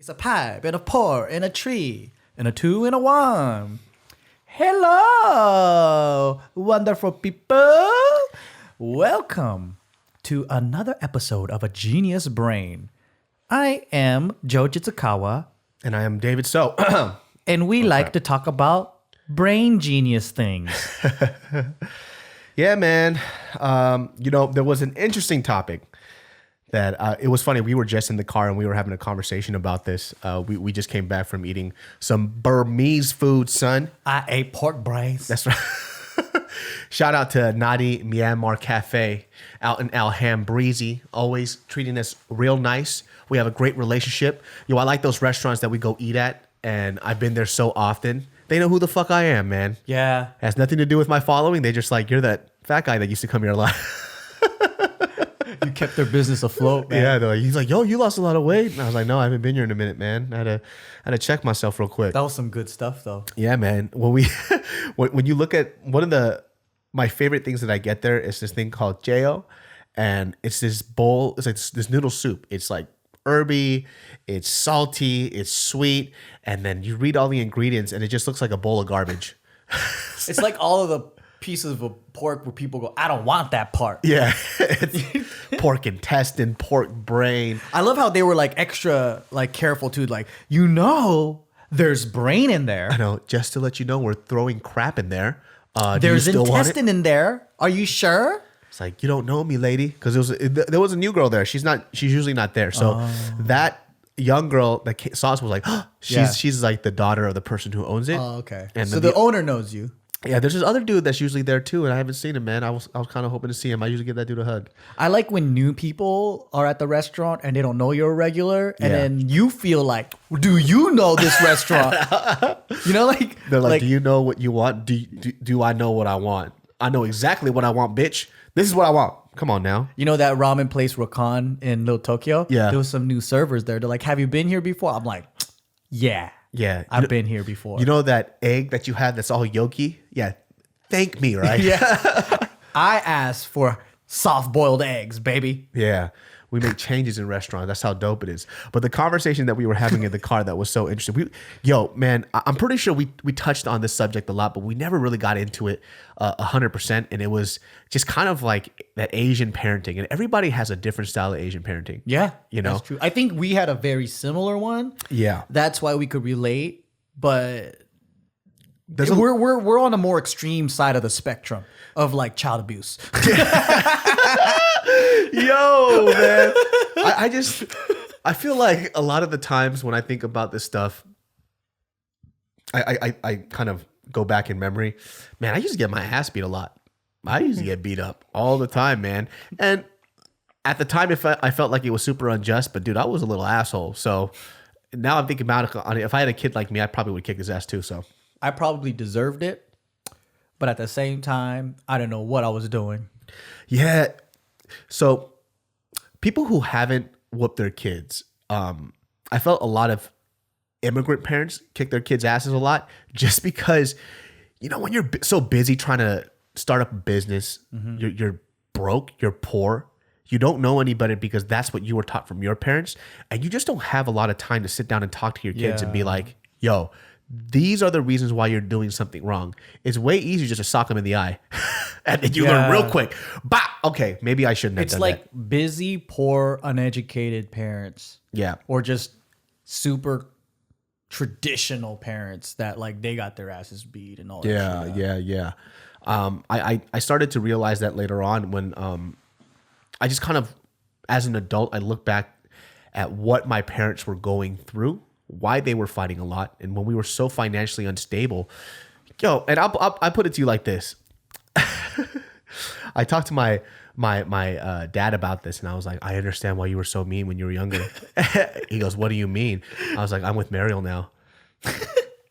It's a pipe and a pour and a tree and a two and a one. Hello, wonderful people. Welcome to another episode of A Genius Brain. I am Joe Jitsukawa. And I am David So. And we like to talk about brain genius things. Yeah, man. There was an interesting topic that it was funny. We were just in the car and we were having a conversation about this. We just came back from eating some Burmese food, son. I ate pork brains. That's right. Shout out to Nadi Myanmar Cafe out in Alham Breezy, always treating us real nice. We have a great relationship. I like those restaurants that we go eat at, and I've been there so often. They know who the fuck I am, man. Yeah. It has nothing to do with my following. They just like, you're that fat guy that used to come here a lot. You kept their business afloat, man. Yeah, he's like, yo, you lost a lot of weight. And I was like, no, I haven't been here in a minute, man. I had to check myself real quick. That was some good stuff, though. Yeah, man. When you look at my favorite things that I get there is this thing called Jeo, and it's this bowl. It's like this noodle soup. It's like herby, it's salty, it's sweet, and then you read all the ingredients, and it just looks like a bowl of garbage. It's like all of the pieces of a pork where people go, I don't want that part. Yeah, it's pork intestine, pork brain. I love how they were like extra like careful too. Like, there's brain in there. I know. Just to let you know, we're throwing crap in there. There's intestine in there. Are you sure? It's like, you don't know me, lady, because there was a new girl there. She's usually not there. So that young girl that saw us was like, she's like the daughter of the person who owns it. Oh, okay. And so the owner knows you. Yeah, there's this other dude that's usually there too, and I haven't seen him, man. I was kind of hoping to see him. I usually give that dude a hug. I like when new people are at the restaurant and they don't know you're a regular, and then you feel like, do you know this restaurant? Like they're like, do you know what you want? Do I know what I want? I know exactly what I want, bitch. This is what I want. Come on now. You know that ramen place Rakan in Little Tokyo? Yeah. There was some new servers there. They're like, have you been here before? I'm like, yeah. Yeah. I've been here before. You know that egg that you had that's all yolky? Yeah. Thank me, right? Yeah. I asked for soft-boiled eggs, baby. Yeah. We make changes in restaurants. That's how dope it is. But the conversation that we were having in the car that was so interesting. Man, I'm pretty sure we touched on this subject a lot, but we never really got into it 100%. And it was just kind of like that Asian parenting. And everybody has a different style of Asian parenting. Yeah, that's true. I think we had a very similar one. Yeah. That's why we could relate. But we're on a more extreme side of the spectrum of like child abuse. Yo, man. I feel like a lot of the times when I think about this stuff, I kind of go back in memory. Man, I used to get my ass beat a lot. I used to get beat up all the time, man. And at the time, I felt like it was super unjust, but dude, I was a little asshole. So now I'm thinking about it. If I had a kid like me, I probably would kick his ass too. So I probably deserved it, but at the same time, I didn't know what I was doing. Yeah. So people who haven't whooped their kids, I felt a lot of immigrant parents kick their kids' asses a lot just because, when you're so busy trying to start up a business, you're broke, you're poor, you don't know any better because that's what you were taught from your parents. And you just don't have a lot of time to sit down and talk to your kids and be like, yo, these are the reasons why you're doing something wrong. It's way easier just to sock them in the eye. And then you learn real quick. Bah! Okay, maybe I shouldn't have done that. It's like busy, poor, uneducated parents. Yeah. Or just super traditional parents that like they got their asses beat and all that shit. Yeah. I started to realize that later on when I just kind of, as an adult, I look back at what my parents were going through, why they were fighting a lot, and when we were so financially unstable. And I put it to you like this. I talked to my dad about this, and I was like, I understand why you were so mean when you were younger. He goes, what do you mean? I was like, I'm with Mariel now.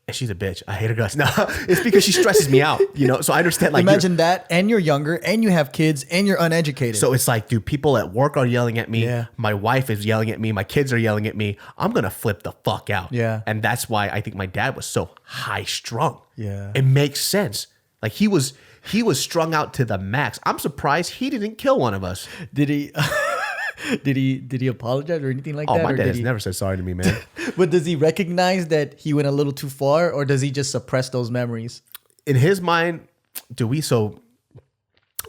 And she's a bitch. I hate her guts. No, it's because she stresses me out, So I understand. Like, imagine that, and you're younger, and you have kids, and you're uneducated. So it's like, dude, people at work are yelling at me. Yeah. My wife is yelling at me. My kids are yelling at me. I'm gonna flip the fuck out. Yeah. And that's why I think my dad was so high strung. Yeah. It makes sense. Like he was strung out to the max. I'm surprised he didn't kill one of us. Did he? Did he apologize or anything like Oh, that? my Or dad did has never said sorry to me, man. But does he recognize that he went a little too far, or does he just suppress those memories? In his mind, so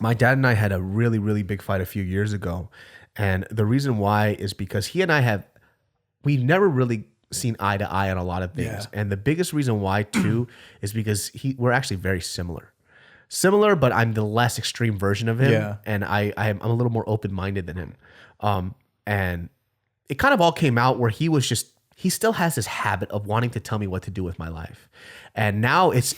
my dad and I had a really, really big fight a few years ago. And the reason why is because he and we've never really seen eye to eye on a lot of things. Yeah. And the biggest reason why too is because we're actually very similar. Similar, but I'm the less extreme version of him. Yeah. And I'm a little more open-minded than him. And it kind of all came out where he still has this habit of wanting to tell me what to do with my life. And now it's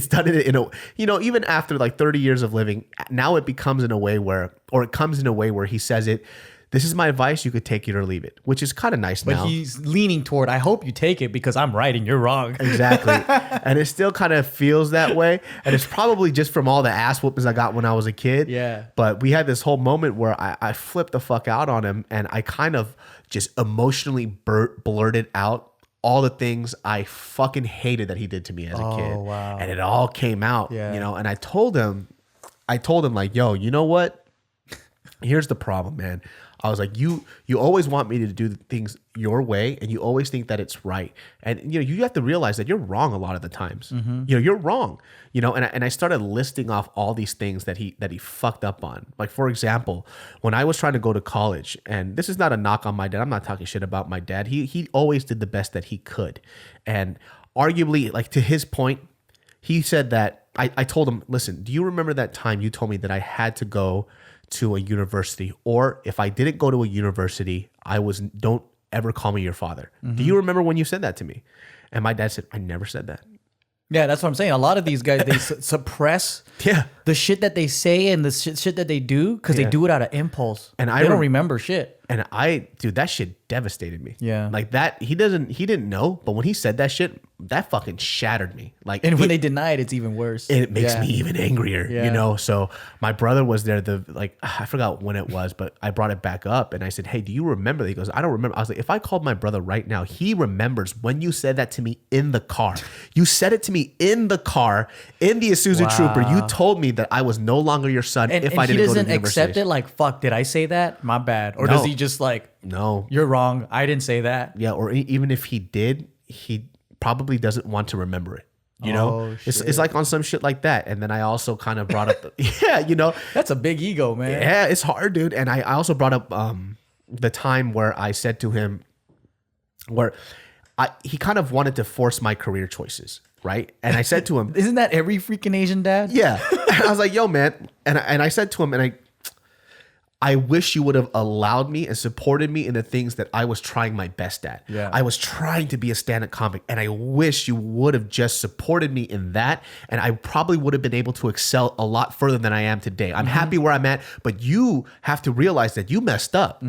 done it in a, even after like 30 years of living, now it comes in a way where he says it, this is my advice, you could take it or leave it, which is kind of nice now. But he's leaning toward, I hope you take it because I'm right and you're wrong. Exactly. And it still kind of feels that way. And it's probably just from all the ass whoopings I got when I was a kid. Yeah. But we had this whole moment where I flipped the fuck out on him and I kind of just emotionally blurted out all the things I fucking hated that he did to me as a kid. Wow. And it all came out, Yeah. and I told him like, yo, you know what? Here's the problem, man. I was like, you always want me to do things your way, and you always think that it's right. And you have to realize that you're wrong a lot of the times. You're wrong. And I started listing off all these things that he fucked up on. Like, for example, when I was trying to go to college, and this is not a knock on my dad. I'm not talking shit about my dad. He always did the best that he could. And arguably, like, to his point, he said that I told him, listen, do you remember that time you told me that I had to go to a university, or if I didn't go to a university, don't ever call me your father. Do you remember when you said that to me? And my dad said, I never said that. Yeah, that's what I'm saying. A lot of these guys, they suppress the shit that they say and the shit that they do because they do it out of impulse. And they don't remember shit. And dude, that shit devastated me. Yeah. Like that, he didn't know, but when he said that shit, that fucking shattered me. Like, and when they deny it, it's even worse. It makes me even angrier, So my brother was there, I forgot when it was, but I brought it back up and I said, hey, do you remember that? He goes, I don't remember. I was like, if I called my brother right now, he remembers when you said that to me in the car. You said it to me in the car, in the Isuzu Trooper. You told me that I was no longer your son if I didn't go to the university. He doesn't accept it like, fuck, did I say that? My bad. Or does he just like, no, you're wrong, I didn't say that? Yeah, or even if he did, he probably doesn't want to remember it. It's like on some shit like that. And then I also kind of brought up That's a big ego, man. Yeah, it's hard, dude. And I also brought up the time where I said to him he kind of wanted to force my career choices, right? And I said to him, isn't that every freaking Asian dad? Yeah. And I was like, yo, man. And I said to him, and I wish you would have allowed me and supported me in the things that I was trying my best at. Yeah. I was trying to be a stand-up comic, and I wish you would have just supported me in that, and I probably would have been able to excel a lot further than I am today. I'm happy where I'm at, but you have to realize that you messed up.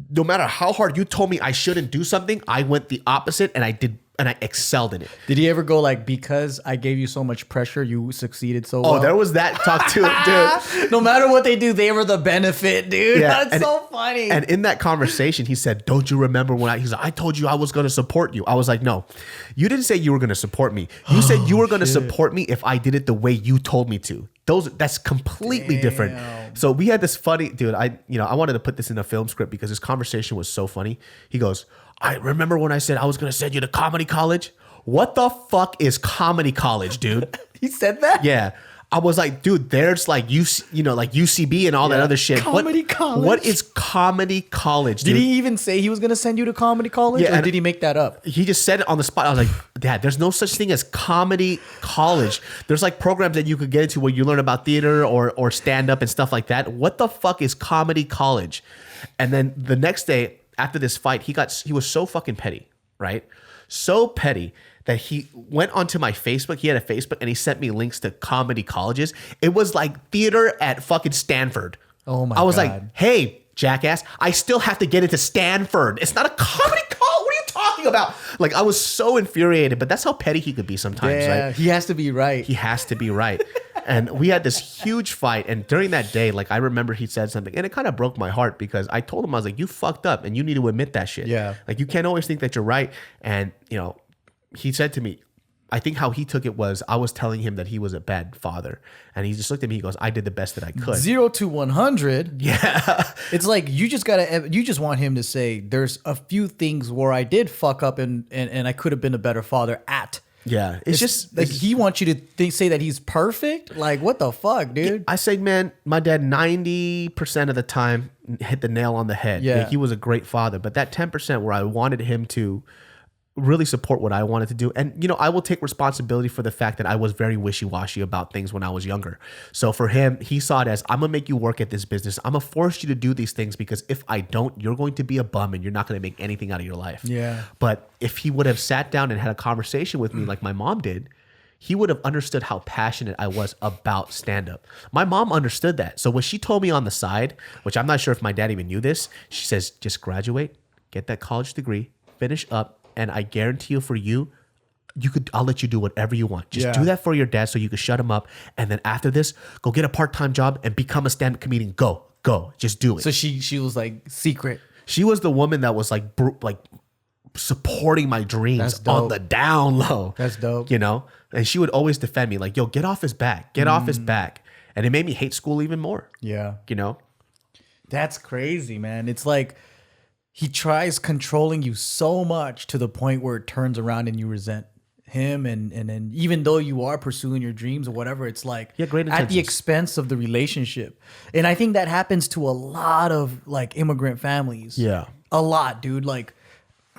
No matter how hard you told me I shouldn't do something, I went the opposite, and I did. And I excelled in it. Did he ever go like, because I gave you so much pressure, you succeeded so well? Oh, there was that talk too, dude. No matter what they do, they were the benefit, dude. Yeah, that's so funny. And in that conversation, he said, don't you remember when he's like, I told you I was going to support you. I was like, no, you didn't say you were going to support me. You said you were going to support me if I did it the way you told me to. That's completely different. So we had this funny, dude, I wanted to put this in a film script because this conversation was so funny. He goes, I remember when I said I was going to send you to comedy college. What the fuck is comedy college, dude? He said that? Yeah. I was like, dude, there's like like UCB and all that other shit. Comedy college. What is comedy college, dude? Did he even say he was going to send you to comedy college? Yeah, or did he make that up? He just said it on the spot. I was like, Dad, there's no such thing as comedy college. There's like programs that you could get into where you learn about theater or stand up and stuff like that. What the fuck is comedy college? And then the next day after this fight, he was so fucking petty, right? So petty that he went onto my Facebook. He had a Facebook and he sent me links to comedy colleges. It was like theater at fucking Stanford. Oh my God. I was like, hey, jackass, I still have to get into Stanford. It's not a comedy college. What are you talking about? Like, I was so infuriated, but that's how petty he could be sometimes. Yeah, right? He has to be right. He has to be right. And we had this huge fight. And during that day, like, I remember he said something and it kind of broke my heart because I told him, I was like, you fucked up and you need to admit that shit. Yeah. Like, you can't always think that you're right. And, he said to me, I think how he took it was I was telling him that he was a bad father, and he just looked at me. He goes, "I did the best that I could." 0 to 100. Yeah, It's like you just want him to say there's a few things where I did fuck up and I could have been a better father at. yeah. It's just Like he wants you to say that he's perfect. Like what the fuck, dude? I say, man, my dad 90% of the time hit the nail on the head. Yeah. Like, he was a great father, but that 10% where I wanted him to really support what I wanted to do. And, I will take responsibility for the fact that I was very wishy-washy about things when I was younger. So for him, he saw it as, I'm going to make you work at this business. I'm going to force you to do these things because if I don't, you're going to be a bum and you're not going to make anything out of your life. Yeah. But if he would have sat down and had a conversation with me like my mom did, he would have understood how passionate I was about stand-up. My mom understood that. So when she told me on the side, which I'm not sure if my dad even knew this, she says, just graduate, get that college degree, finish up, and I guarantee you for I'll let you do whatever you want. Just do that for your dad so you can shut him up. And then after this, go get a part-time job and become a stand-up comedian. Go. Just do it. So she was like secret. She was the woman that was like supporting my dreams on the down low. That's dope. And she would always defend me like, yo, get off his back. Get off his back. And it made me hate school even more. Yeah. That's crazy, man. It's like he tries controlling you so much to the point where it turns around and you resent him. And then even though you are pursuing your dreams or whatever, it's like great at the intentions. expense of the relationship. And I think that happens to a lot of like immigrant families. Yeah. A lot, dude. Like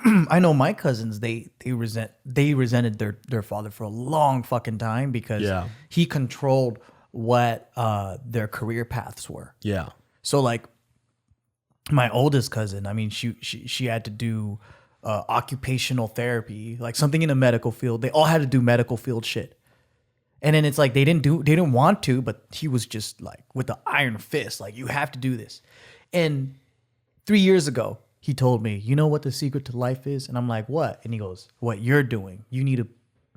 I know my cousins, they resented their father for a long fucking time because he controlled what their career paths were. Yeah. So like my oldest cousin, I mean, she had to do occupational therapy, like something in the medical field. They all had to do medical field shit. And then it's like they didn't want to, but he was just like with the iron fist, like you have to do this. And 3 years ago, he told me, you know what the secret to life is? And I'm like, what? And he goes, what you're doing. You need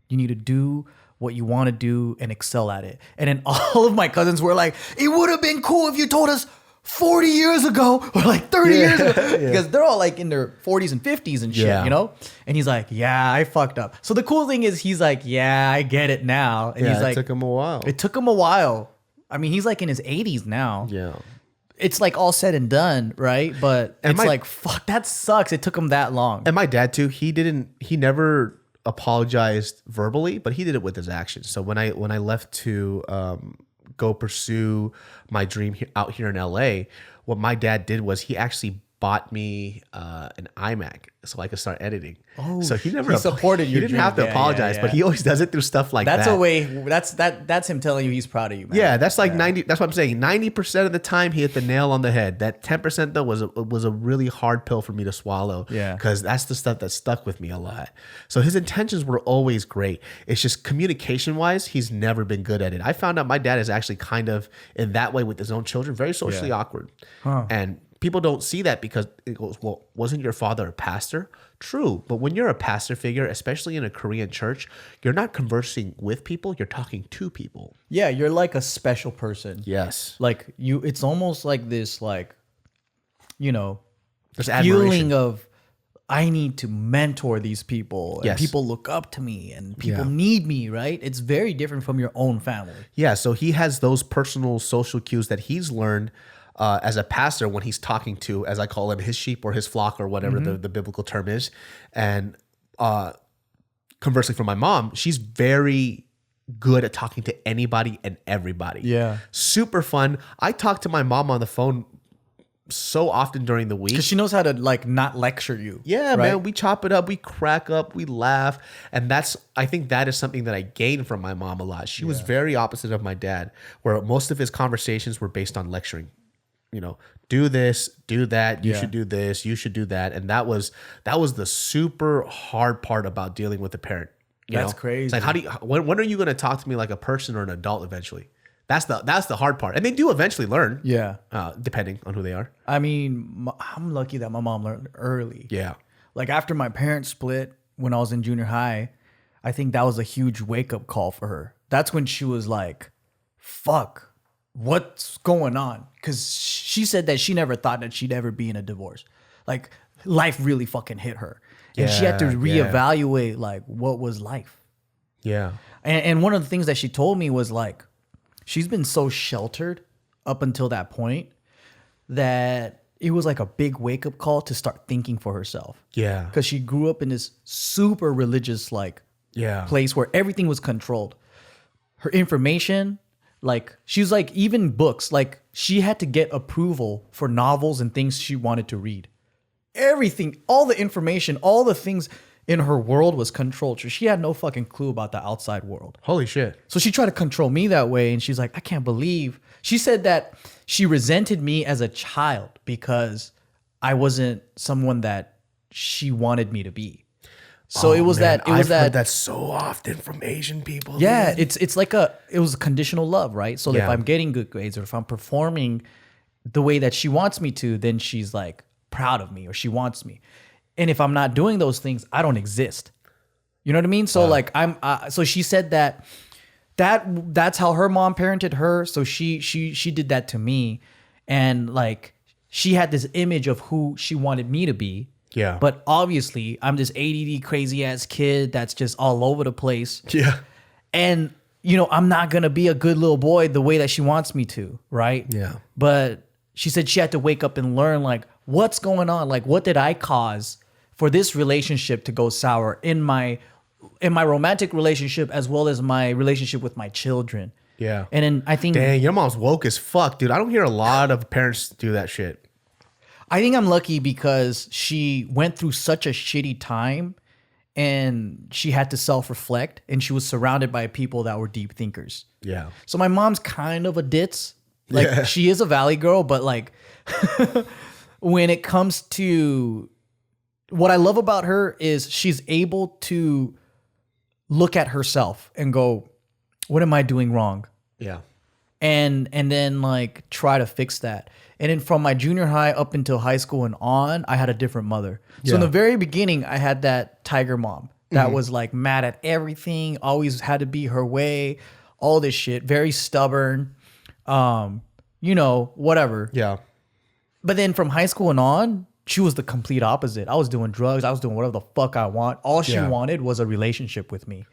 to do what you want to do and excel at it. And then all of my cousins were like, it would have been cool if you told us 40 years ago or like 30 years ago. Because they're all like in their 40s and 50s and shit, And he's like, yeah, I fucked up. So the cool thing is he's like, yeah, I get it now. And he's like, it took him a while. It took him a while. I mean, he's like in his 80s now. Yeah. It's like all said and done, right? But it's like, fuck, that sucks. It took him that long. And my dad too, he never apologized verbally, but he did it with his actions. So when I left to go pursue my dream out here in LA, what my dad did was he actually bought me an iMac so I could start editing. Oh, so he supported you. He didn't have to apologize, but he always does it through stuff like that. That's a way. That's him telling you he's proud of you, man. Yeah, that's like 90. That's what I'm saying. 90% of the time he hit the nail on the head. That 10% though was a really hard pill for me to swallow. Yeah, because that's the stuff that stuck with me a lot. So his intentions were always great. It's just communication wise, he's never been good at it. I found out my dad is actually kind of in that way with his own children, very socially awkward, and people don't see that because it goes, well, wasn't your father a pastor? True. But when you're a pastor figure, especially in a Korean church, you're not conversing with people, you're talking to people. Yeah, you're like a special person. Yes. Like it's almost like this, like, there's feeling of, I need to mentor these people and people look up to me and people need me, right? It's very different from your own family. Yeah. So he has those personal social cues that he's learned as a pastor when he's talking to, as I call him, his sheep or his flock or whatever the biblical term is. And conversely for my mom, she's very good at talking to anybody and everybody. Yeah. Super fun. I talk to my mom on the phone so often during the week. Because she knows how to like not lecture you. Yeah, right? man. We chop it up, we crack up, we laugh. And I think that is something that I gained from my mom a lot. She was very opposite of my dad, where most of his conversations were based on lecturing. Do this, do that. You should do this. You should do that. And that was the super hard part about dealing with a parent. That's crazy. It's like, when are you going to talk to me like a person or an adult eventually? That's the hard part. And they do eventually learn. Yeah. Depending on who they are. I mean, I'm lucky that my mom learned early. Yeah. Like after my parents split when I was in junior high, I think that was a huge wake up call for her. That's when she was like, fuck. What's going on? Because she said that she never thought that she'd ever be in a divorce. Like life really fucking hit her. And she had to reevaluate like what was life. Yeah. And one of the things that she told me was like, she's been so sheltered up until that point that it was like a big wake up call to start thinking for herself. Yeah. Because she grew up in this super religious like place where everything was controlled. Her information, like she was like, even books, like she had to get approval for novels and things she wanted to read. Everything, all the information, all the things in her world was controlled. So she had no fucking clue about the outside world. Holy shit. So she tried to control me that way. And she's like, I can't believe. She said that she resented me as a child because I wasn't someone that she wanted me to be. So it was man, that. It was I've heard that so often from Asian people. Yeah, man. it's like it was conditional love, right? So if I'm getting good grades or if I'm performing the way that she wants me to, then she's like proud of me or she wants me. And if I'm not doing those things, I don't exist. You know what I mean? So like so she said that's how her mom parented her. So she did that to me, and like she had this image of who she wanted me to be. Yeah. But obviously, I'm this ADD crazy ass kid that's just all over the place. Yeah. And you know, I'm not gonna be a good little boy the way that she wants me to, right? Yeah. But she said she had to wake up and learn like what's going on, like what did I cause for this relationship to go sour in my romantic relationship as well as my relationship with my children. Yeah. And then I think Dang, your mom's woke as fuck, dude. I don't hear a lot of parents do that shit. I think I'm lucky because she went through such a shitty time and she had to self-reflect and she was surrounded by people that were deep thinkers. Yeah. So my mom's kind of a ditz. Like she is a valley girl, but like when it comes to what I love about her is she's able to look at herself and go, what am I doing wrong? Yeah. And then like try to fix that. And then from my junior high up until high school and on, I had a different mother. So in the very beginning, I had that tiger mom that was like mad at everything, always had to be her way, all this shit, very stubborn, you know, whatever. Yeah. But then from high school and on, she was the complete opposite. I was doing drugs. I was doing whatever the fuck I want. All she wanted was a relationship with me.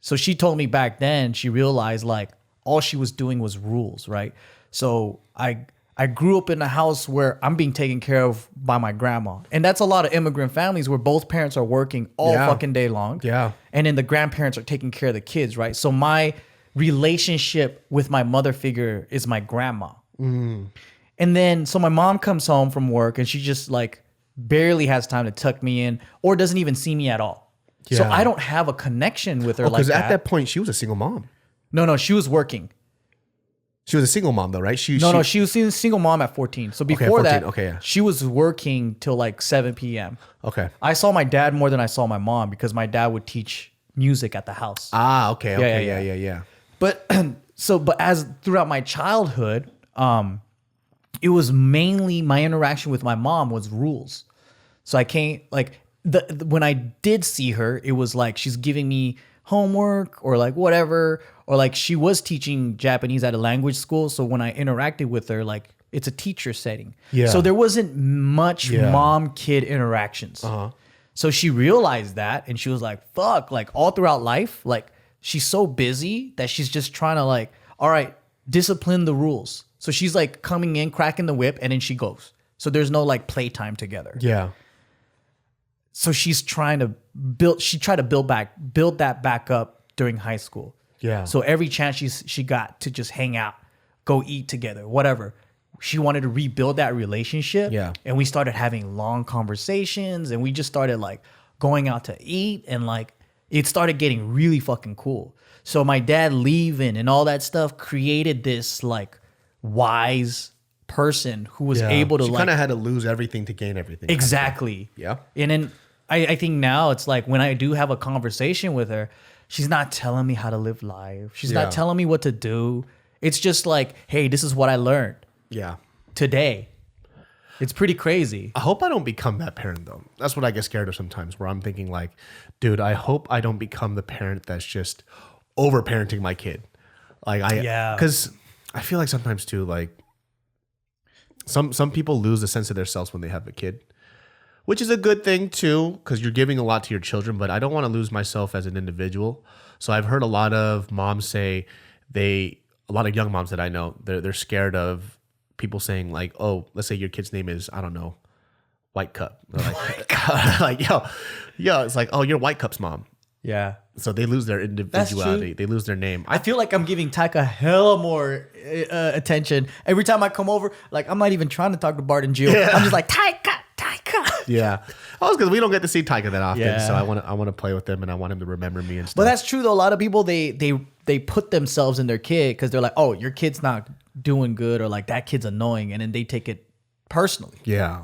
So she told me back then, she realized like all she was doing was rules, right? So I grew up in a house where I'm being taken care of by my grandma. And that's a lot of immigrant families where both parents are working all fucking day long. Yeah. And then the grandparents are taking care of the kids, right? So my relationship with my mother figure is my grandma. And then, so my mom comes home from work and she just like barely has time to tuck me in or doesn't even see me at all. So Yeah. I don't have a connection with her like Because that. at that point, she was a single mom. No, she was working. She was a single mom, though, right? She was a single mom at 14. So before 14, that, okay, yeah. she was working till like 7 p.m. Okay. I saw my dad more than I saw my mom because my dad would teach music at the house. Ah, okay. Okay. yeah. Yeah. But but as throughout my childhood, it was mainly my interaction with my mom was rules. So I can't like when I did see her, it was like she's giving me homework or like whatever, or like she was teaching Japanese at a language school. So when I interacted with her, like it's a teacher setting. Yeah. So there wasn't much mom-kid interactions. So she realized that and she was like, fuck, like all throughout life, like she's so busy that she's just trying to like, all right, discipline the rules. So she's like coming in, cracking the whip, and then she goes. So there's no like playtime together. Yeah. So she's trying to build that back up during high school. Yeah. So every chance she got to just hang out, go eat together, whatever. She wanted to rebuild that relationship. Yeah. And we started having long conversations and we just started like going out to eat and like it started getting really fucking cool. So my dad leaving and all that stuff created this like wise person who was able to She like kind of had to lose everything to gain everything. exactly. Yeah. And then I think now it's like when I do have a conversation with her, she's not telling me how to live life. She's not telling me what to do. It's just like, hey, this is what I learned Yeah. today. It's pretty crazy. I hope I don't become that parent though. That's what I get scared of sometimes where I'm thinking like, dude, I hope I don't become the parent that's just over parenting my kid. Like because I feel like sometimes too, like some people lose the sense of themselves when they have a kid, which is a good thing too, because you're giving a lot to your children. But I don't want to lose myself as an individual. So I've heard a lot of moms say a lot of young moms that I know, they're scared of people saying like, oh, let's say your kid's name is, I don't know, White Cup. They're like, like, yo, it's like, oh, you're White Cup's mom. Yeah. So they lose their individuality. They lose their name. I feel like I'm giving Taika hella more attention every time I come over. Like, I'm not even trying to talk to Bart and Jill. I'm just like, Taika. Yeah. Oh, it's because we don't get to see Taika that often. Yeah. So I want to play with him and I want him to remember me and stuff. But that's true though. A lot of people, they put themselves in their kid because they're like, oh, your kid's not doing good, or like that kid's annoying, and then they take it personally. Yeah.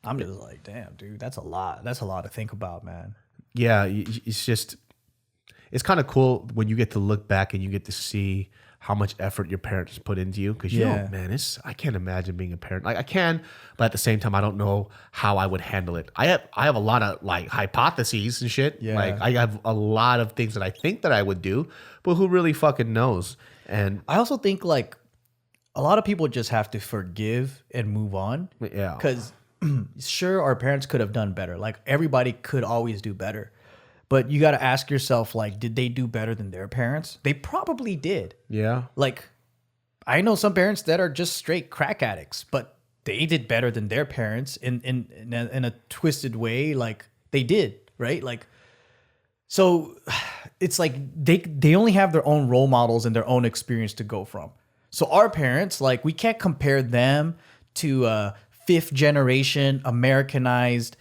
I'm just like, damn, dude, that's a lot. That's a lot to think about, man. Yeah. It's kind of cool when you get to look back and you get to see how much effort your parents put into you. Because, man, I can't imagine being a parent. Like, I can, but at the same time, I don't know how I would handle it. I have a lot of, like, hypotheses and shit. Yeah. Like, I have a lot of things that I think that I would do, but who really fucking knows? And I also think, like, a lot of people just have to forgive and move on. yeah. Because, sure, our parents could have done better. Like, everybody could always do better. But you got to ask yourself, like, did they do better than their parents? They probably did. Yeah. Like, I know some parents that are just straight crack addicts, but they did better than their parents in a twisted way. Like, they did, right? Like, so it's like they only have their own role models and their own experience to go from. So our parents, like, we can't compare them to fifth generation Americanized,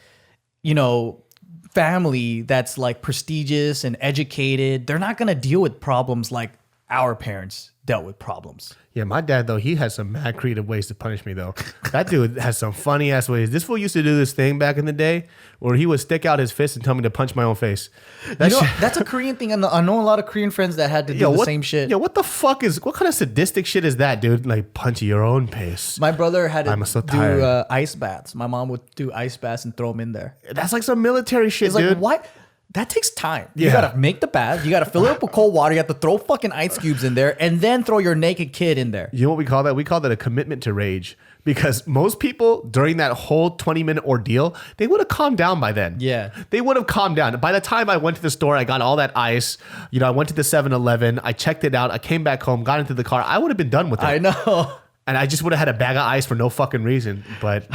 family that's like prestigious and educated. They're not going to deal with problems like our parents dealt with problems. Yeah, my dad, though, he has some mad creative ways to punish me, though. That dude has some funny ass ways. This fool used to do this thing back in the day where he would stick out his fist and tell me to punch my own face. That's a Korean thing. I know a lot of Korean friends that had to do the same shit. Yeah, what kind of sadistic shit is that, dude? Like, punch your own face. My brother had to so do tired. ice baths. My mom would do ice baths and throw them in there. That's like some military shit, It's dude. like, what? That takes time. You Yeah. gotta make the bath. You gotta fill it up with cold water. You have to throw fucking ice cubes in there, and then throw your naked kid in there. You know what we call that? We call that a commitment to rage. Because most people during that whole 20-minute ordeal, they would have calmed down by then. Yeah. They would have calmed down. By the time I went to the store, I got all that ice. I went to the 7-Eleven. I checked it out. I came back home, got into the car. I would have been done with it. I know. And I just would have had a bag of ice for no fucking reason. But,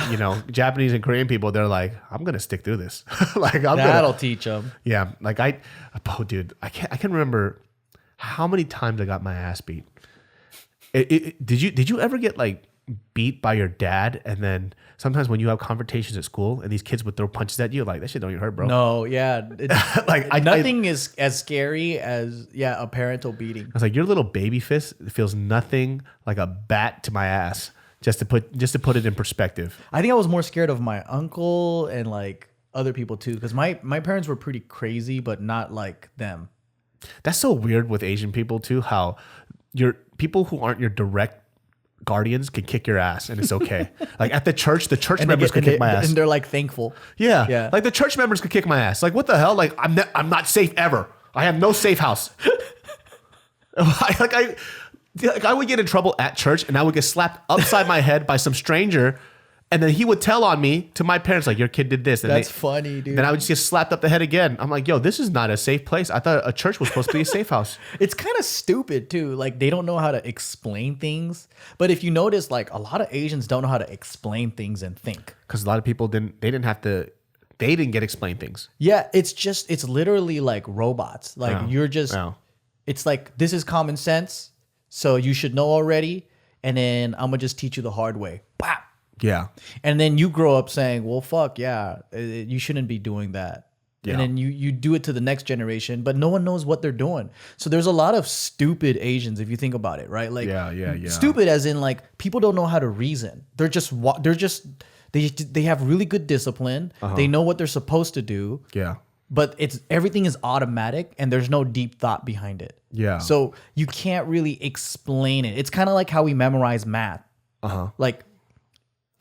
Japanese and Korean people, they're like, I'm going to stick through this. That'll teach them. Yeah. Like dude, I can remember how many times I got my ass beat. Did you ever get like beat by your dad? And then sometimes when you have confrontations at school and these kids would throw punches at you, like, that shit don't even hurt, bro. No, yeah. Like nothing is as scary as a parental beating. I was like, your little baby fist feels nothing like a bat to my ass. Just to put it in perspective. I think I was more scared of my uncle and like other people too, because my parents were pretty crazy, but not like them. That's so weird with Asian people too, how your people who aren't your direct guardians can kick your ass and it's okay. Like at the church members can kick my ass. And they're like thankful. Yeah. Like the church members could kick my ass. Like, what the hell? Like, I'm not safe ever. I have no safe house. I would get in trouble at church and I would get slapped upside my head by some stranger. And then he would tell on me to my parents, like, your kid did this. And that's funny, dude. Then I would just get slapped up the head again. I'm like, yo, this is not a safe place. I thought a church was supposed to be a safe house. It's kind of stupid too. Like, they don't know how to explain things. But if you notice, like, a lot of Asians don't know how to explain things and think. Because a lot of people didn't get explained things. Yeah, it's literally like robots. Like, it's like, this is common sense, so you should know already. And then I'm going to just teach you the hard way. Wow. Yeah. And then you grow up saying, well, fuck, yeah, you shouldn't be doing that. Yeah. And then you do it to the next generation, but no one knows what they're doing. So there's a lot of stupid Asians, if you think about it, right? Like, stupid as in, like, people don't know how to reason. They have really good discipline. Uh-huh. They know what they're supposed to do. Yeah. But everything is automatic and there's no deep thought behind it. Yeah. So you can't really explain it. It's kind of like how we memorize math. Uh-huh. Like,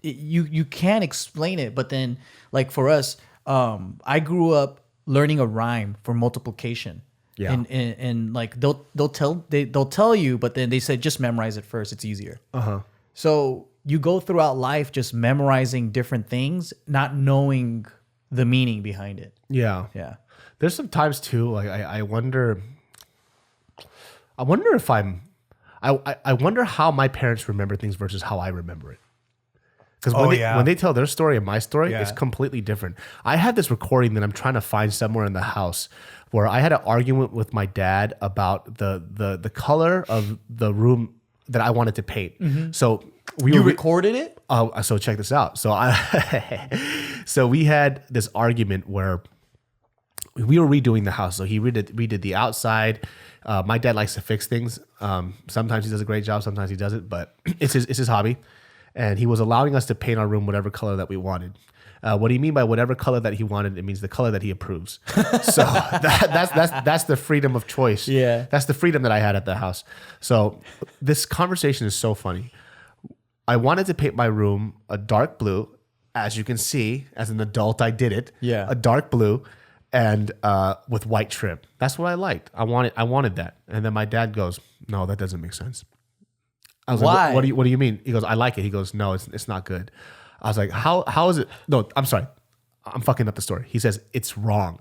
you can't explain it, but then, like, for us, I grew up learning a rhyme for multiplication. Yeah. And like they'll tell you, but then they said just memorize it first. It's easier. Uh-huh. So you go throughout life just memorizing different things, not knowing the meaning behind it. Yeah. Yeah. There's some times too, like I wonder if I wonder how my parents remember things versus how I remember it. Because when they tell their story and my story, it's completely different. I had this recording that I'm trying to find somewhere in the house where I had an argument with my dad about the color of the room that I wanted to paint. So You recorded it? So check this out. So we had this argument where we were redoing the house. So he redid the outside. My dad likes to fix things. Sometimes he does a great job. Sometimes he doesn't. But it's his hobby. And he was allowing us to paint our room whatever color that we wanted. What do you mean by whatever color that he wanted? It means the color that he approves. So that's the freedom of choice. Yeah. That's the freedom that I had at the house. So this conversation is so funny. I wanted to paint my room a dark blue. As you can see, as an adult, I did it. Yeah. A dark blue and with white trim. That's what I liked. I wanted that. And then my dad goes, "No, that doesn't make sense." I was Why? like, what do you mean? He goes, "I like it." He goes, "No, it's not good." I was like, how is it? No, I'm sorry. I'm fucking up the story. He says, "It's wrong."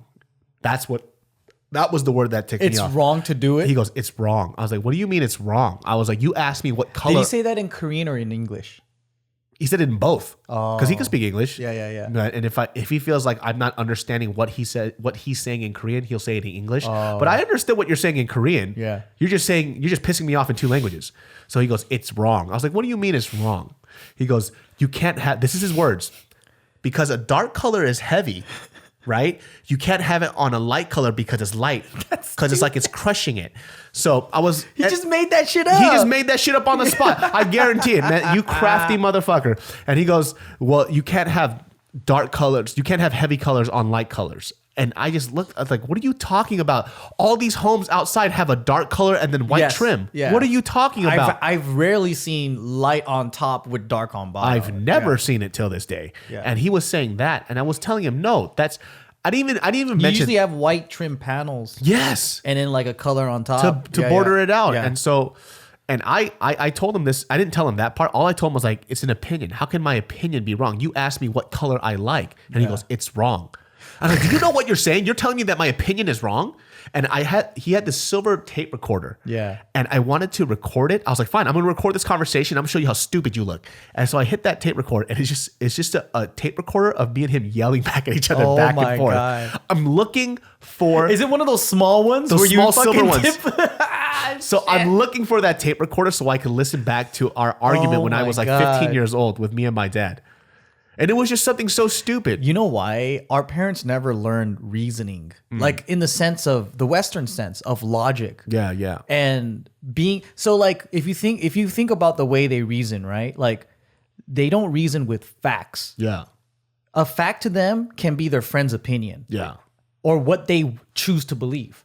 That was the word that ticked me off. It's wrong to do it? He goes, "It's wrong." I was like, "What do you mean it's wrong?" I was like, "You asked me what color." Did he say that in Korean or in English? He said it in both. Because he can speak English. Yeah. And if he feels like I'm not understanding what he's saying in Korean, he'll say it in English. But I understood what you're saying in Korean. Yeah. You're just pissing me off in two languages. So he goes, "It's wrong." I was like, "What do you mean it's wrong?" He goes, "You can't have," this is his words, "because a dark color is heavy, right? You can't have it on a light color because it's light. Because it's like it's crushing it." So I was... He just made that shit up. He just made that shit up on the spot. I guarantee it, man. You crafty motherfucker. And he goes, "Well, you can't have dark colors. You can't have heavy colors on light colors." And I just looked, I was like, "What are you talking about? All these homes outside have a dark color and then white trim. Yeah. What are you talking about?" I've rarely seen light on top with dark on bottom. I've never seen it till this day. Yeah. And he was saying that. And I was telling him, "No, that's..." I didn't even You mention... usually have white trim panels. Yes. And then like a color on top. To border it out. Yeah. And so... And I told him this. I didn't tell him that part. All I told him was like, "It's an opinion. How can my opinion be wrong? You asked me what color I like." And he goes, "It's wrong." I'm like, "Do you know what you're saying? You're telling me that my opinion is wrong?" And he had this silver tape recorder. Yeah. And I wanted to record it. I was like, "Fine, I'm going to record this conversation. I'm going to show you how stupid you look." And so I hit that tape recorder, and it's just a tape recorder of me and him yelling back at each other back and forth. God. I'm looking for... Is it one of those small ones? Those where small you silver ones. Tip? So I'm looking for that tape recorder so I can listen back to our argument when I my was like God. 15 years old with me and my dad. And it was just something so stupid. You know why? Our parents never learned reasoning, like in the sense of the Western sense of logic. Yeah. And being so like if you think about the way they reason, right? Like they don't reason with facts. Yeah. A fact to them can be their friend's opinion. Yeah. Or what they choose to believe.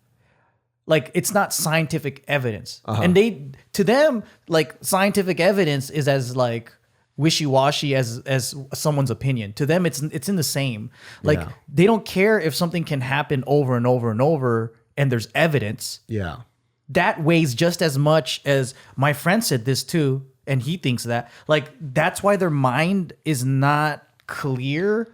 Like it's not scientific evidence. And to them, like scientific evidence is as like wishy-washy as someone's opinion. To them, it's in the same. Like they don't care if something can happen over and over and over and there's evidence. Yeah. That weighs just as much as my friend said this too, and he thinks that. Like that's why their mind is not clear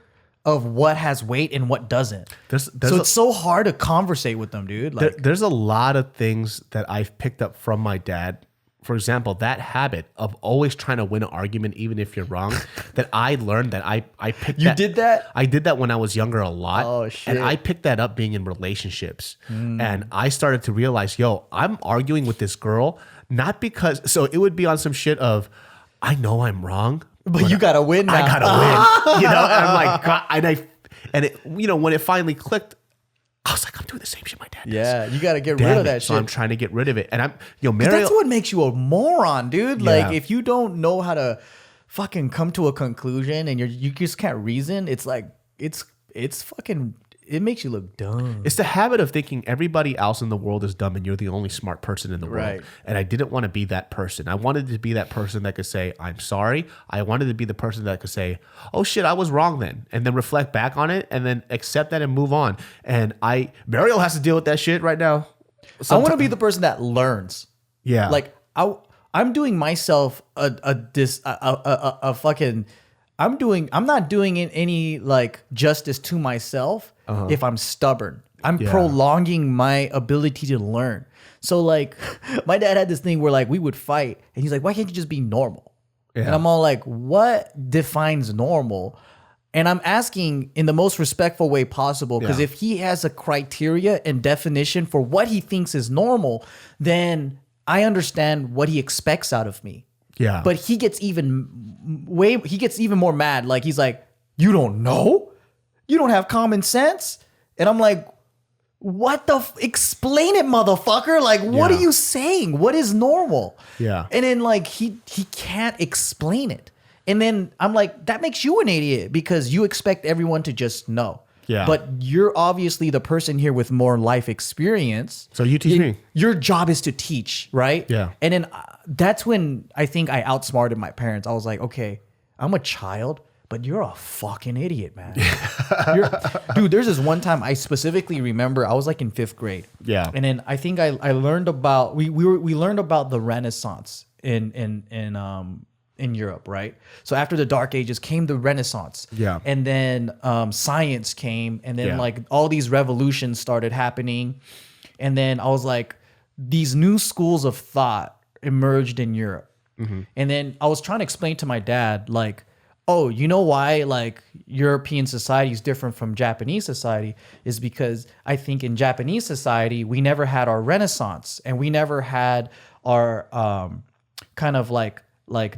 of what has weight and what doesn't. It's so hard to conversate with them, dude. Like there's a lot of things that I've picked up from my dad. For example, that habit of always trying to win an argument, even if you're wrong, that I learned that I picked You did that? I did that when I was younger a lot. Oh, shit. And I picked that up being in relationships. And I started to realize, I'm arguing with this girl, not because, so it would be on some shit of, I know I'm wrong. But you gotta win now. I gotta win. And I'm like, God, when it finally clicked, I was like, I'm doing the same shit my dad does. Yeah, you got to get rid of that So shit. I'm trying to get rid of it. And I'm, That's what makes you a moron, dude. Yeah. Like, if you don't know how to fucking come to a conclusion and you just can't reason, it's like, it's fucking, it makes you look dumb. It's the habit of thinking everybody else in the world is dumb and you're the only smart person in the world. Right. And I didn't want to be that person. I wanted to be that person that could say, I'm sorry. I wanted to be the person that could say, oh shit, I was wrong then. And then reflect back on it and then accept that and move on. And Mariel has to deal with that shit right now. I want to be the person that learns. Yeah. Like, I'm doing myself a fucking. I'm not doing any like justice to myself if I'm stubborn. I'm prolonging my ability to learn. So like, my dad had this thing where like we would fight, and he's like, "Why can't you just be normal?" Yeah. And I'm all like, "What defines normal?" And I'm asking in the most respectful way possible, because if he has a criteria and definition for what he thinks is normal, then I understand what he expects out of me. Yeah. But he gets even more mad. Like he's like, "You don't know? You don't have common sense?" And I'm like, "What the explain it, motherfucker. Like, what are you saying? What is normal?" Yeah. And then like he can't explain it. And then I'm like, that makes you an idiot because you expect everyone to just know. Yeah. But you're obviously the person here with more life experience. So you teach me. Your job is to teach, right? Yeah. And then that's when I think I outsmarted my parents. I was like, okay, I'm a child, but you're a fucking idiot, man. Dude, there's this one time I specifically remember I was like in 5th grade. Yeah. And then I think I learned about we learned about the Renaissance in Europe, right? So after the Dark Ages came the Renaissance. Yeah. And then science came, and then Yeah. like all these revolutions started happening. And then I was like, these new schools of thought emerged in Europe. And then I was trying to explain to my dad, like, oh, you know why like European society is different from Japanese society is because I think in Japanese society, we never had our Renaissance, and we never had our kind of like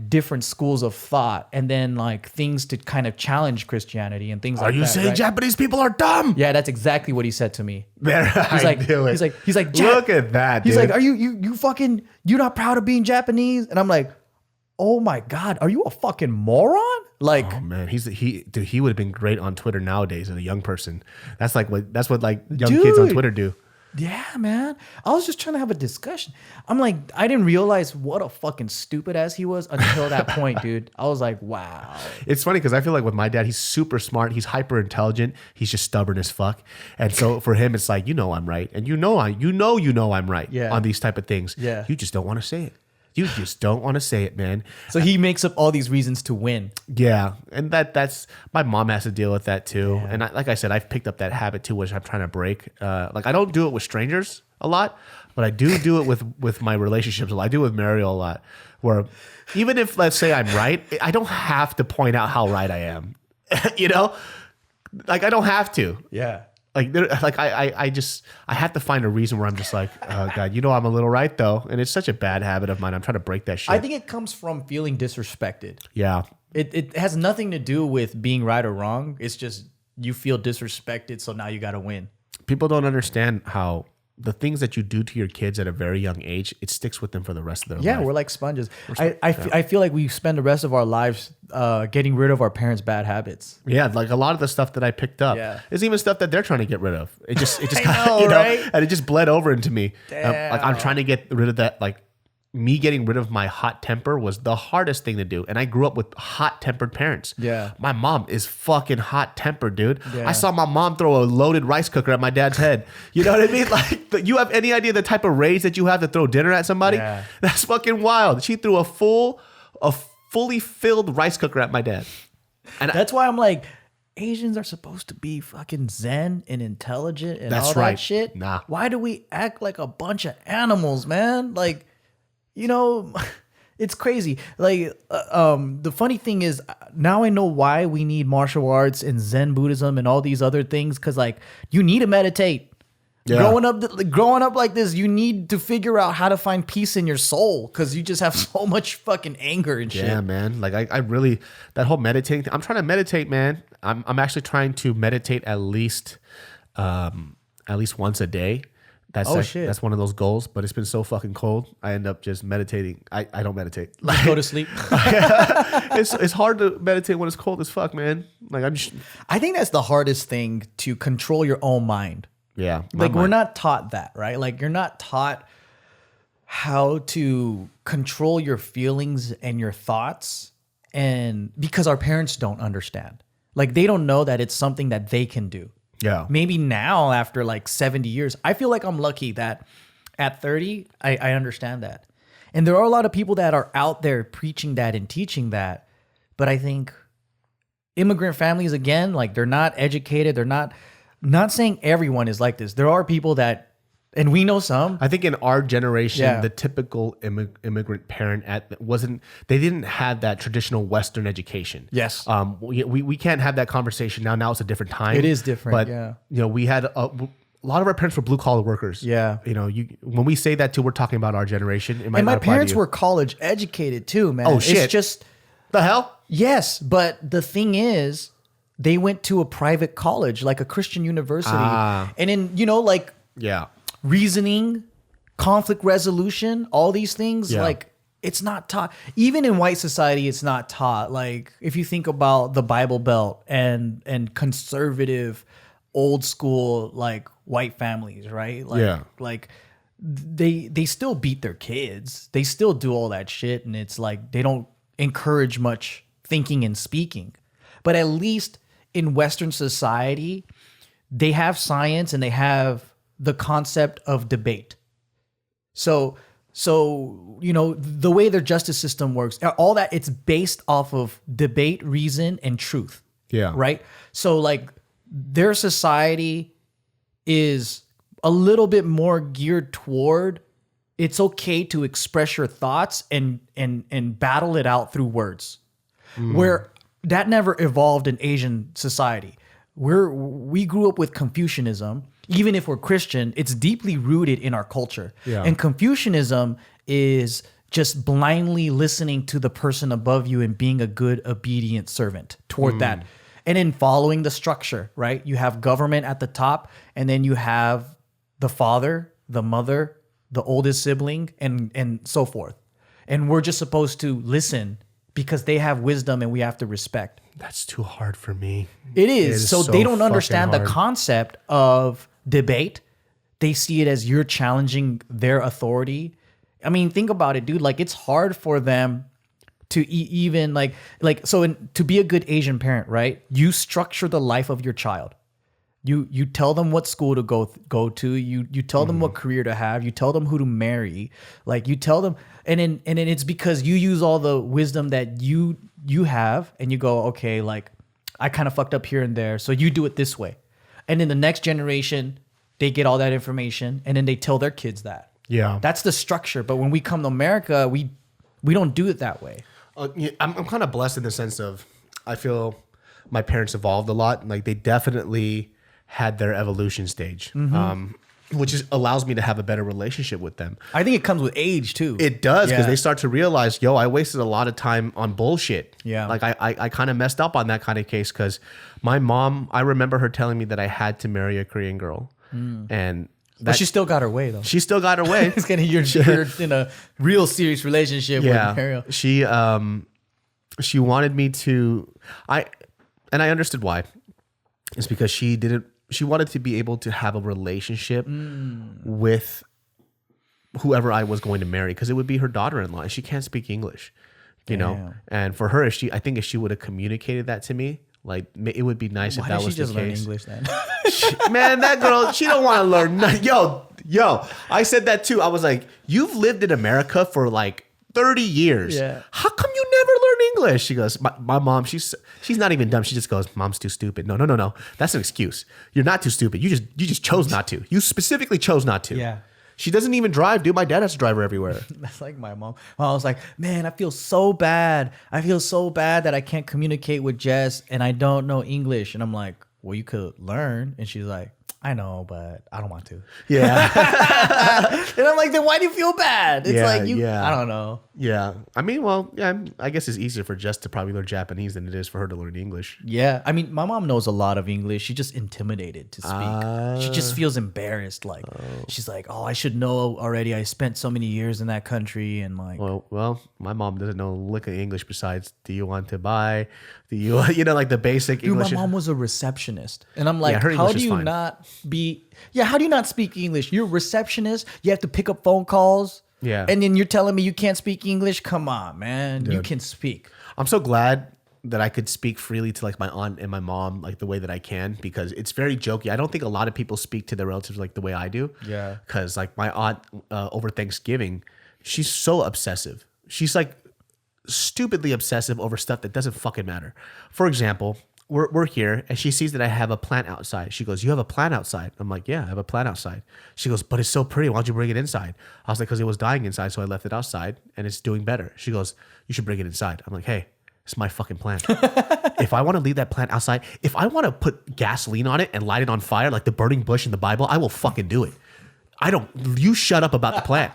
different schools of thought, and then like things to kind of challenge Christianity and things like that. Are you saying right? Japanese people are dumb? Yeah, that's exactly what he said to me. There, He's like, he's like, look at that, He's dude. like, are you fucking, you not proud of being Japanese? And I'm like, oh my God, are you a fucking moron? Like, Oh man, he would have been great on Twitter nowadays as a young person. That's what like young kids on Dude. Twitter do. yeah, man. I was just trying to have a discussion. I'm like, I didn't realize what a fucking stupid ass he was until that point, dude. I was like, wow. It's funny because I feel like with my dad, he's super smart, he's hyper intelligent, he's just stubborn as fuck. And so for him, it's like, I'm right, and you know I'm right Yeah. on these type of things. Yeah. You just don't want to say it. You just don't want to say it, man. So he makes up all these reasons to win. Yeah, and that's my mom has to deal with that too. And like I said, I've picked up that habit too, which I'm trying to break. Like I don't do it with strangers a lot, but I do it with my relationships a lot. I do it with Mariel a lot, where even if let's say I'm right, I don't have to point out how right I am. Like I don't have to. Yeah. I have to find a reason where I'm just like, oh God, I'm a little right though, and it's such a bad habit of mine. I'm trying to break that shit. I think it comes from feeling disrespected. Yeah. It has nothing to do with being right or wrong. It's just you feel disrespected, so now you got to win. People don't understand how the things that you do to your kids at a very young age, it sticks with them for the rest of their life. Yeah, we're like sponges. I feel like we spend the rest of our lives getting rid of our parents' bad habits. Yeah, like a lot of the stuff that I picked up is even stuff that they're trying to get rid of. It just know, right? and it just bled over into me. Damn. Like I'm trying to get rid of that. Like me getting rid of my hot temper was the hardest thing to do. And I grew up with hot-tempered parents. Yeah. My mom is fucking hot-tempered, dude. Yeah. I saw my mom throw a loaded rice cooker at my dad's head. You know what I mean? Like, you have any idea the type of rage that you have to throw dinner at somebody? Yeah. That's fucking wild. She threw a fully filled rice cooker at my dad. And That's why I'm like, Asians are supposed to be fucking zen and intelligent and That's all right. that shit. Nah. Why do we act like a bunch of animals, man? Like, it's crazy. Like, the funny thing is, now I know why we need martial arts and Zen Buddhism and all these other things. Because like, you need to meditate. Yeah. Growing up like this, you need to figure out how to find peace in your soul because you just have so much fucking anger and shit. yeah, man. Like I really, that whole meditating thing, I'm trying to meditate, man. I'm actually trying to meditate at least once a day. Shit. That's one of those goals, but it's been so fucking cold. I end up just meditating. I don't meditate. Just go to sleep. It's hard to meditate when it's cold as fuck, man. Like I think that's the hardest thing, to control your own mind. yeah. Like we're not taught that, right? Like you're not taught how to control your feelings and your thoughts, and because our parents don't understand. Like they don't know that it's something that they can do. Yeah. Maybe now after like 70 years, I feel like I'm lucky that at 30, I understand that. And there are a lot of people that are out there preaching that and teaching that. But I think immigrant families, again, like they're not educated. They're not saying everyone is like this. There are people that, and we know some. I think in our generation, Yeah. the typical immigrant parent they didn't have that traditional Western education. Yes. We can't have that conversation now. Now it's a different time. It is different, But, yeah. we had a lot of our parents were blue collar workers. Yeah. When we say that too, we're talking about our generation. It might And my not apply to parents you. were college educated too, man. Oh, shit. It's just, The hell? yes. But the thing is, they went to a private college, like a Christian university. And in, like Yeah. reasoning, conflict resolution, all these things, Yeah. like it's not taught. Even in white society, it's not taught. Like if you think about the Bible Belt and conservative, old school, like white families, right? Like, Yeah. like they still beat their kids. They still do all that shit, and it's like they don't encourage much thinking and speaking. But at least in Western society, they have science and they have the concept of debate. So the way their justice system works, all that, it's based off of debate, reason, and truth. Yeah. Right? So like their society is a little bit more geared toward it's okay to express your thoughts and battle it out through words. Where that never evolved in Asian society. We grew up with Confucianism. Even if we're Christian, it's deeply rooted in our culture. Yeah. And Confucianism is just blindly listening to the person above you and being a good, obedient servant toward that. And then following the structure, right? You have government at the top, and then you have the father, the mother, the oldest sibling, and so forth. And we're just supposed to listen because they have wisdom and we have to respect. That's too hard for me. It is. So they don't fucking understand the hard. concept of debate. They see it as you're challenging their authority. I mean, think about it, dude. Like it's hard for them to even to be a good Asian parent, right? You structure the life of your child. You tell them what school to go to. You tell them what career to have. You tell them who to marry. Like you tell them, and then it's because you use all the wisdom that you have, and you go, okay, like I kind of fucked up here and there, so you do it this way. And in the next generation, they get all that information, and then they tell their kids that. Yeah. That's the structure. But when we come to America, we don't do it that way. I'm kind of blessed in the sense of I feel my parents evolved a lot. Like they definitely had their evolution stage, which allows me to have a better relationship with them. I think it comes with age too. It does because Yeah. they start to realize, yo, I wasted a lot of time on bullshit. Yeah. Like I kind of messed up on that kind of case because my mom, I remember her telling me that I had to marry a Korean girl. And But she still got her way though. she still got her way. It's kind of you're in a real serious relationship with Ariel. She wanted me to I understood why. It's because she wanted to be able to have a relationship with whoever I was going to marry because it would be her daughter-in-law and she can't speak English, you know? And for her, I think if she would have communicated that to me, like it would be nice if Why that did was she just the learn case. English then? Man, that girl, she don't want to learn nothing. Yo, I said that too. I was like, you've lived in America for like 30 years. Yeah. How come you never learn English? She goes, my mom, she's not even dumb. She just goes, mom's too stupid. No. That's an excuse. You're not too stupid. You just chose not to. You specifically chose not to. Yeah. She doesn't even drive, dude. My dad has to drive her everywhere. That's like my mom. I was like, man, I feel so bad. I feel so bad that I can't communicate with Jess and I don't know English. And I'm like, well, you could learn. And she's like, I know, but I don't want to. Yeah. And I'm like, then why do you feel bad? It's Yeah, like yeah. I don't know. Yeah. I mean, well, yeah, I guess it's easier for Jess to probably learn Japanese than it is for her to learn English. Yeah. I mean, my mom knows a lot of English. She's just intimidated to speak. She just feels embarrassed. Like she's like, oh, I should know already. I spent so many years in that country and like Well, my mom doesn't know a lick of English besides do you want to buy? Do you like the basic dude, English? my mom was a receptionist. And I'm like, her how English do is you fine. how do you not speak English? You're a receptionist. You have to pick up phone calls. Yeah. And then you're telling me you can't speak English? Come on, man. You can speak. I'm so glad that I could speak freely to like my aunt and my mom like the way that I can because it's very jokey. I don't think a lot of people speak to their relatives like the way I do. Yeah. Because like my aunt over Thanksgiving, She's so obsessive. She's like stupidly obsessive over stuff that doesn't fucking matter. For example, we're here and she sees that I have a plant outside. She goes, "You have a plant outside?" I'm like, "Yeah, I have a plant outside." She goes, "But it's so pretty. Why don't you bring it inside?" I was like, "Because it was dying inside, so I left it outside and it's doing better." She goes, "You should bring it inside." I'm like, "Hey, it's my fucking plant. If I want to leave that plant outside, if I want to put gasoline on it and light it on fire like the burning bush in the Bible, I will fucking do it. You shut up about the plant."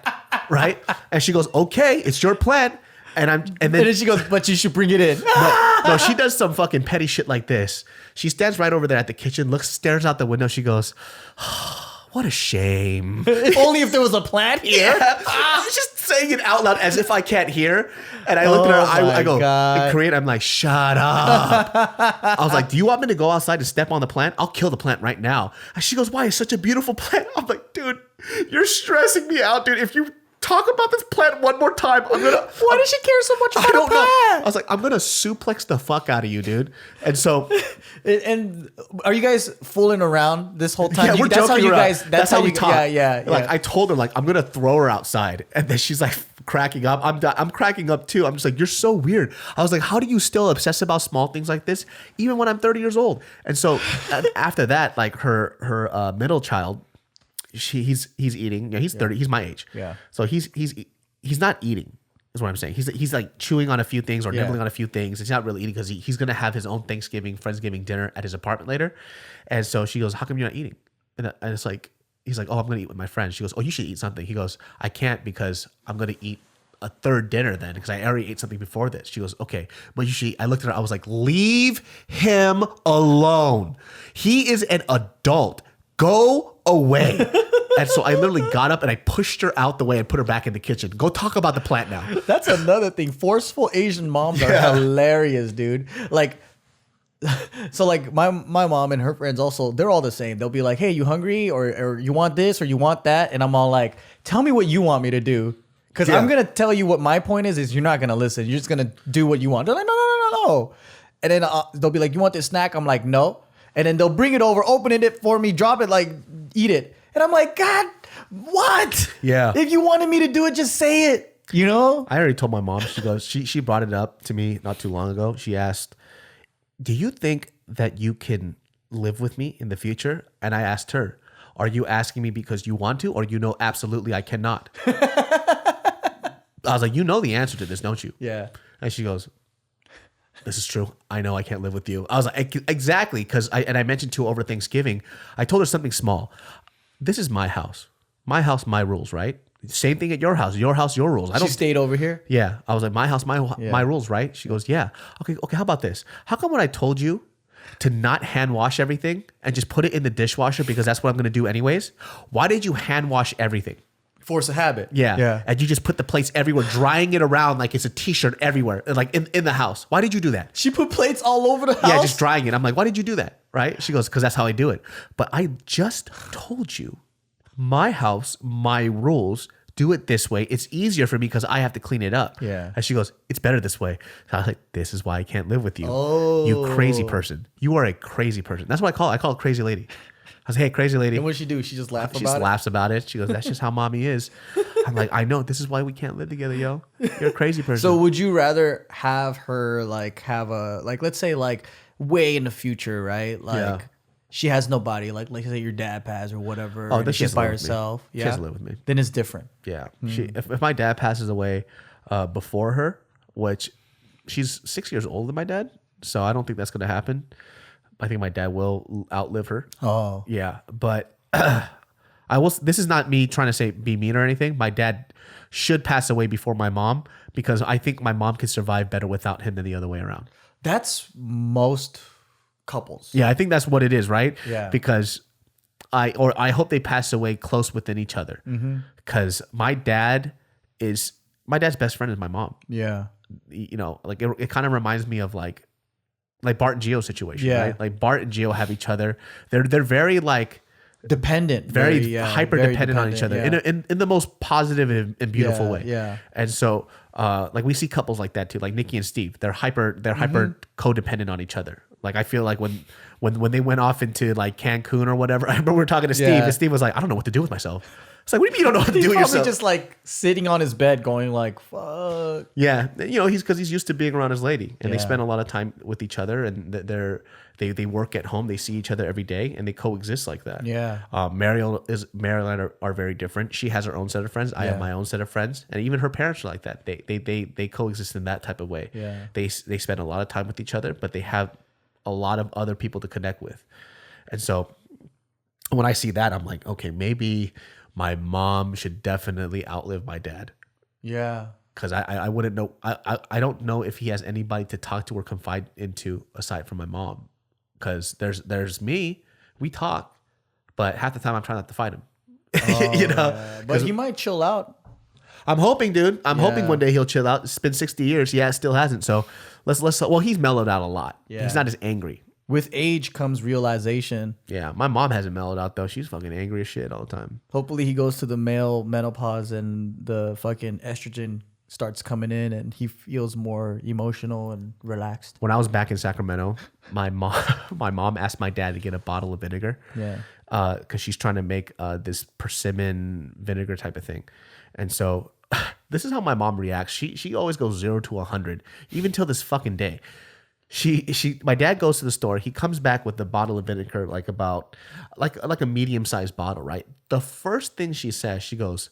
Right? And she goes, "Okay, it's your plant." And then she goes, "But you should bring it in." No, she does some fucking petty shit like this. She stands right over there at the kitchen, stares out the window. She goes, "Oh, what a shame." If only if there was a plant here. Yeah. She's just saying it out loud as if I can't hear. And I looked at her, I go, in Korean, I'm like, "Shut up." I was like, "Do you want me to go outside and step on the plant? I'll kill the plant right now." And she goes, "Why? It's such a beautiful plant." I'm like, "Dude, you're stressing me out, dude. If you talk about this plant one more time, I'm gonna..." Why does she care so much about I don't a plant? know. I was like, "I'm gonna suplex the fuck out of you, dude." And so, and are you guys fooling around this whole time? yeah, we're that's joking how you around. guys. That's how we you talk. Yeah. Like I told her, like I'm gonna throw her outside, and then she's like cracking up. I'm cracking up too. I'm just like, "You're so weird." I was like, "How do you still obsess about small things like this, even when I'm 30 years old?" And so after that, like her middle child, he's eating. Yeah, he's 30. He's my age. Yeah. So he's not eating, is what I'm saying. He's like chewing on a few things or nibbling on a few things. He's not really eating because he's gonna have his own Thanksgiving, Friendsgiving dinner at his apartment later. And so she goes, "How come you're not eating?" And it's like, he's like, "Oh, I'm gonna eat with my friends." She goes, "Oh, you should eat something." He goes, "I can't because I'm gonna eat a third dinner then because I already ate something before this." She goes, "Okay, but you should eat." I looked at her, I was like, "Leave him alone. He is an adult. Go away." And so I literally got up and I pushed her out the way and put her back in the kitchen. "Go talk about the plant now." That's another thing. Forceful Asian moms are hilarious, dude. Like, so like my mom and her friends also, they're all the same. They'll be like, "Hey, you hungry? Or you want this or you want that?" And I'm all like, "Tell me what you want me to do." Because I'm going to tell you what my point is you're not going to listen. You're just going to do what you want. They're like, no. And then they'll be like, "You want this snack?" I'm like, "No." And then they'll bring it over, open it for me, drop it, like, eat it. And I'm like, "God, what?" Yeah. If you wanted me to do it, just say it. You know? I already told my mom. She goes, she brought it up to me not too long ago. She asked, "Do you think that you can live with me in the future?" And I asked her, "Are you asking me because you want to, or you know absolutely I cannot?" I was like, "You know the answer to this, don't you?" Yeah. And she goes, "This is true. I know I can't live with you." I was like, "Exactly." Because I mentioned to her over Thanksgiving, I told her something small. This is my house. My house, my rules, right? Same thing at your house. Your house, your rules. She stayed over here? Yeah. I was like, "My house, my rules, right?" She goes, "Yeah." Okay, how about this? How come when I told you to not hand wash everything and just put it in the dishwasher because that's what I'm going to do anyways, why did you hand wash everything? Force a habit. Yeah. And you just put the plates everywhere, drying it around like it's a t-shirt everywhere, like in the house. Why did you do that? She put plates all over the house? Yeah, just drying it. I'm like, "Why did you do that?" Right? She goes, "Because that's how I do it." But I just told you, my house, my rules, do it this way. It's easier for me because I have to clean it up. Yeah. And she goes, "It's better this way." So I was like, "This is why I can't live with you. Oh. You crazy person. You are a crazy person." That's what I call it. I call it crazy lady. I was like, "Hey, crazy lady." And what she do? She just laugh She about just it? laughs about it. She goes, "That's just how mommy is." I'm like, "I know. This is why we can't live together, yo. You're a crazy person." So would you rather have her like have a, like, let's say like way in the future, right? Like she has nobody, like say your dad passed or whatever. Oh, and then she's she by has to live with me. herself. She Yeah. has to live with me. Then it's different. Yeah. If my dad passes away before her, which she's 6 years older than my dad, so I don't think that's going to happen. I think my dad will outlive her. Oh. Yeah. But this is not me trying to say be mean or anything. My dad should pass away before my mom because I think my mom could survive better without him than the other way around. That's most couples. Yeah, I think that's what it is, right? Yeah. Because I hope they pass away close within each other. Because my dad's best friend is my mom. Yeah. You know, like it kind of reminds me of like Bart and Gio situation, Yeah. right? Like Bart and Gio have each other. They're very like Dependent. very hyper very dependent on each other yeah. in the most positive and beautiful way. Yeah. And so like we see couples like that too, like Nikki and Steve. They're hyper codependent on each other. Like I feel like when they went off into like Cancun or whatever, I remember we were talking to Steve, Yeah. and Steve was like, "I don't know what to do with myself." It's like, what do you mean you don't know how to do it Probably yourself? just like sitting on his bed going like, fuck. Yeah, he's used to being around his lady, and they Yeah. spend a lot of time with each other, and they work at home, they see each other every day, and they coexist like that. Yeah. Mariel are very different. She has her own set of friends. I have Yeah. my own set of friends, and even her parents are like that. They coexist in that type of way. Yeah. They spend a lot of time with each other, but they have a lot of other people to connect with, and so when I see that, I'm like, okay, maybe my mom should definitely outlive my dad. Yeah. Because I wouldn't know. I don't know if he has anybody to talk to or confide into aside from my mom. Because there's me. We talk, but half the time I'm trying not to fight him. Yeah. But he might chill out. I'm hoping, dude. I'm hoping Yeah. one day he'll chill out. It's been 60 years. Yeah, it still hasn't. So let's. Well, he's mellowed out a lot. Yeah. He's not as angry. With age comes realization. Yeah, my mom hasn't mellowed out though. She's fucking angry as shit all the time. Hopefully he goes to the male menopause and the fucking estrogen starts coming in and he feels more emotional and relaxed. When I was back in Sacramento, my mom asked my dad to get a bottle of vinegar. Yeah. Because she's trying to make this persimmon vinegar type of thing. And so this is how my mom reacts. She always goes 0 to 100, even till this fucking day. My dad goes to the store. He comes back with the bottle of vinegar, like a medium-sized bottle, right? The first thing she says, she goes,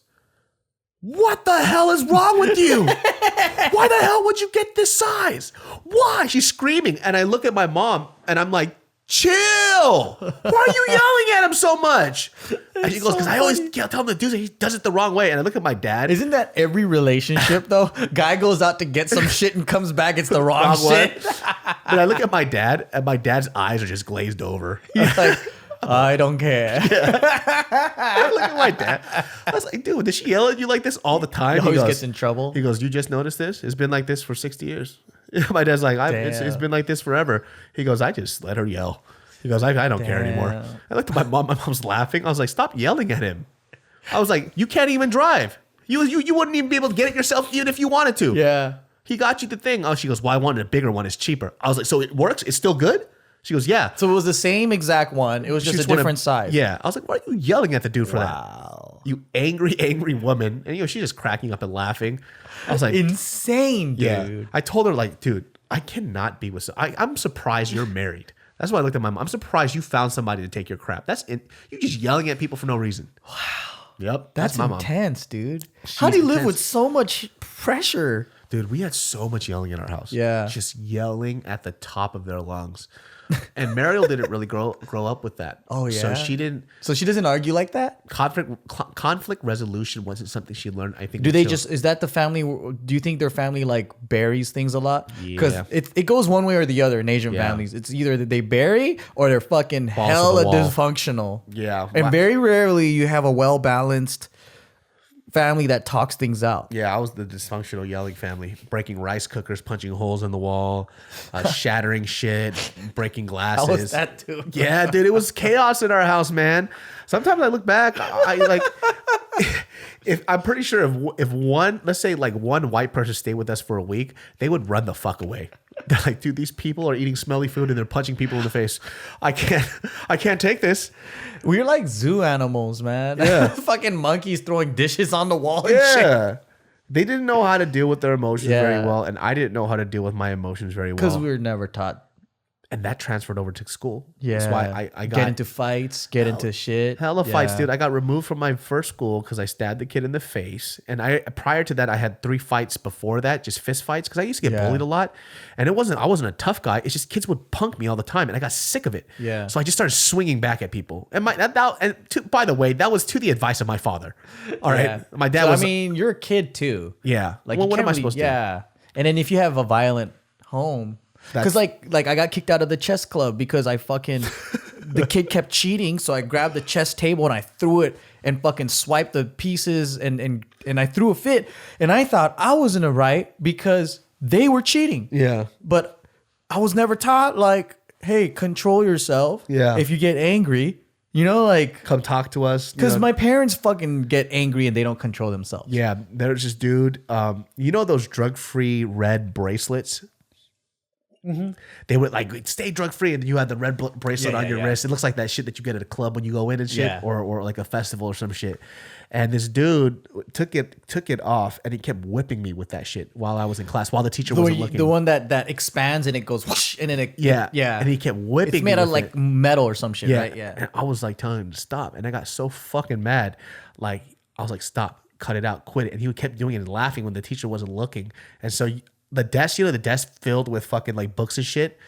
"What the hell is wrong with you? Why the hell would you get this size? Why?" She's screaming. And I look at my mom and I'm like, chill. Why are you yelling at him so much? And she goes, because I always tell him to do it. He does it the wrong way. And I look at my dad. Isn't that every relationship though? Guy goes out to get some shit and comes back, it's the wrong shit. But I look at my dad and my dad's eyes are just glazed over. He's like, I don't care. I look at my dad. I was like, dude, does she yell at you like this all the time? He always gets in trouble. He goes, you just noticed this? It's been like this for 60 years. My dad's like, it's been like this forever. He goes, I just let her yell. He goes, I don't care anymore. I looked at my mom. My mom's laughing. I was like, stop yelling at him. I was like, you can't even drive. You wouldn't even be able to get it yourself even if you wanted to. Yeah. He got you the thing. Oh, she goes, well, I wanted a bigger one. It's cheaper. I was like, so it works? It's still good? She goes, yeah. So it was the same exact one. It was just a different size. Yeah. I was like, why are you yelling at the dude for Wow. that? You angry woman. And she's just cracking up and laughing. I was like, Insane, dude. yeah. I told her, like, dude, I cannot be with. I'm surprised you're married. That's why I looked at my mom. I'm surprised you found somebody to take your crap. You just yelling at people for no reason. Wow. Yep. That's my mom. intense, dude. How do you live with so much pressure? Dude, we had so much yelling in our house. Yeah. Just yelling at the top of their lungs. And Mariel didn't really grow up with that. Oh, yeah? So she didn't. So she doesn't argue like that? Conflict resolution wasn't something she learned, I think. Do they is that the family? Do you think their family like buries things a lot? Because Yeah. it goes one way or the other in Asian Yeah. families. It's either that they bury or they're fucking to hella the wall. dysfunctional. Yeah. And very rarely you have a well-balanced family that talks things out. Yeah, I was the dysfunctional yelling family, breaking rice cookers, punching holes in the wall, shattering shit, breaking glasses. How was that too? Yeah, dude, it was chaos in our house, man. Sometimes I look back, I like, if I'm pretty sure if one, let's say like one white person stayed with us for a week, they would run the fuck away. They're like, dude, these people are eating smelly food and they're punching people in the face. I can't take this. We're like zoo animals, man. Yeah. Fucking monkeys throwing dishes on the wall and shit. Yeah. They didn't know how to deal with their emotions Yeah. very well, and I didn't know how to deal with my emotions very well. Because we were never taught. And that transferred over to school. Yeah. That's why I got get into fights, get into shit. hella fights, Yeah. dude. I got removed from my first school because I stabbed the kid in the face. And prior to that, I had 3 fights before that, just fist fights, because I used to get Yeah. bullied a lot. And I wasn't a tough guy. It's just kids would punk me all the time, and I got sick of it. Yeah. So I just started swinging back at people. And by the way, that was to the advice of my father. All right, Yeah. my dad So, was. I mean, you're a kid too. yeah. Like, Well, you what am can't I really- supposed to do? Yeah. And then if you have a violent home, because like I got kicked out of the chess club because I fucking the kid kept cheating, so I grabbed the chess table and I threw it and fucking swiped the pieces and I threw a fit, and I thought I was in the right because they were cheating. Yeah. But I was never taught like, hey, control yourself. Yeah. If you get angry, like. Come talk to us. Because my parents fucking get angry and they don't control themselves. Yeah, there's this dude. Those drug-free red bracelets? They would like stay drug free, and you had the red bracelet on your wrist. It looks like that shit that you get at a club when you go in and shit, or like a festival or some shit. And this dude took it off, and he kept whipping me with that shit while I was in class, while the teacher wasn't looking. The one that expands and it goes whoosh, and then it and he kept whipping. It's made me out of like metal or some shit, right? Yeah. And I was like telling him to stop, and I got so fucking mad. Like I was like, stop, cut it out, quit it. And he kept doing it and laughing when the teacher wasn't looking. And so the desk, the desk filled with fucking like books and shit.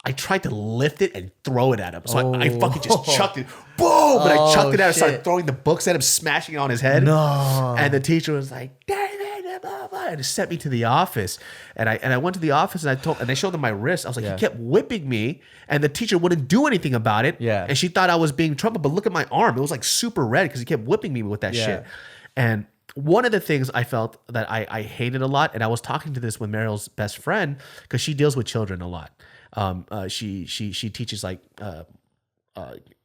I tried to lift it and throw it at him. So I fucking just chucked it. Boom! And I chucked it out and started throwing the books at him, smashing it on his head. No. And the teacher was like, David, blah, blah, and it sent me to the office. And I went to the office and they showed them my wrist. I was like, he kept whipping me, and the teacher wouldn't do anything about it. Yeah. And she thought I was being in trouble. But look at my arm. It was like super red because he kept whipping me with that shit. And one of the things I felt that I hated a lot, and I was talking to this with Meryl's best friend because she deals with children a lot. She teaches like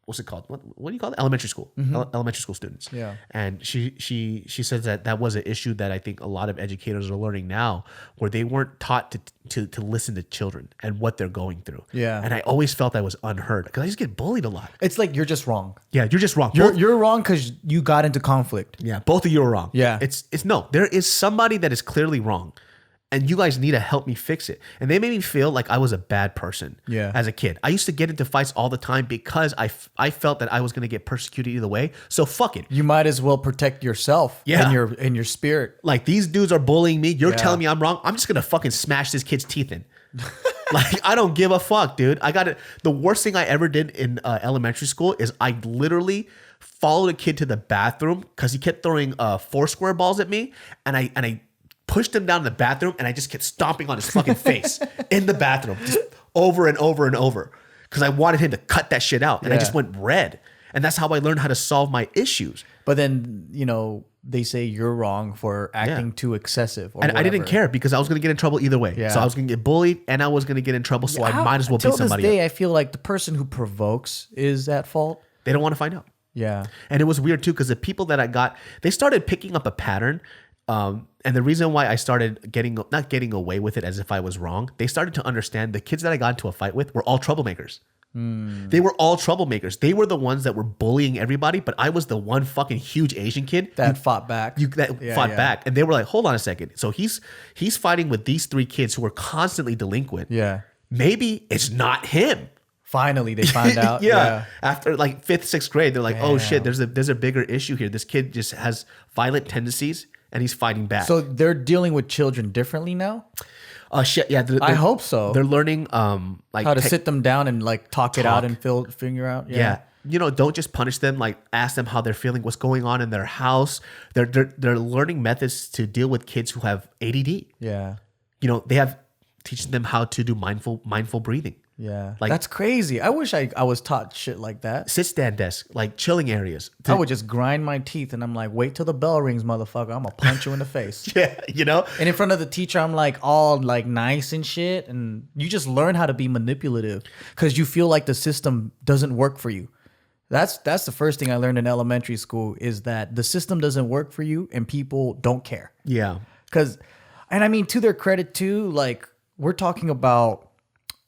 what's it called? What do you call it? Elementary school. Elementary school students. Yeah. And she says that was an issue that I think a lot of educators are learning now, where they weren't taught to listen to children and what they're going through. Yeah. And I always felt I was unheard because I just get bullied a lot. It's like you're just wrong. Yeah, you're just wrong. You're wrong because you got into conflict. Yeah, both of you are wrong. Yeah. It's no, there is somebody that is clearly wrong, and you guys need to help me fix it. And they made me feel like I was a bad person as a kid. I used to get into fights all the time because I felt that I was going to get persecuted either way. So fuck it. You might as well protect yourself and your spirit. Like, these dudes are bullying me. You're telling me I'm wrong. I'm just going to fucking smash this kid's teeth in. Like, I don't give a fuck, dude. I got it. The worst thing I ever did in elementary school is I literally followed a kid to the bathroom because he kept throwing 4 square balls at me, and I pushed him down in the bathroom, and I just kept stomping on his fucking face in the bathroom, just over and over and over, because I wanted him to cut that shit out, and I just went red. And that's how I learned how to solve my issues. But then, they say you're wrong for acting too excessive. And I didn't care because I was going to get in trouble either way. Yeah. So I was going to get bullied, and I was going to get in trouble, so I might as well beat somebody up. Till this day, up. I feel like the person who provokes is at fault. They don't want to find out. Yeah. And it was weird too, because the people that I got, they started picking up a pattern. And the reason why I started not getting away with it as if I was wrong, they started to understand the kids that I got into a fight with were all troublemakers. They were all troublemakers. They were the ones that were bullying everybody, but I was the one fucking huge Asian kid that fought back. Fought back. And they were like, hold on a second. So he's fighting with these 3 kids who were constantly delinquent. Yeah. Maybe it's not him. Finally, they found out. Yeah. After like 5th, 6th grade, they're like, oh shit, there's a bigger issue here. This kid just has violent tendencies, and he's fighting back. So they're dealing with children differently now? Shit, yeah. I hope so. They're learning like how to sit them down and like talk it out and figure out. Yeah. Don't just punish them. Like, ask them how they're feeling, what's going on in their house. They're learning methods to deal with kids who have ADD. Yeah. They have teaching them how to do mindful breathing. Yeah. Like, that's crazy. I wish I was taught shit like that. Sit stand desk, like chilling areas. I would just grind my teeth and I'm like, wait till the bell rings, motherfucker. I'm gonna punch you in the face. Yeah, And in front of the teacher, I'm like all like nice and shit. And you just learn how to be manipulative because you feel like the system doesn't work for you. That's the first thing I learned in elementary school, is that the system doesn't work for you and people don't care. Yeah. And I mean, to their credit too, like, we're talking about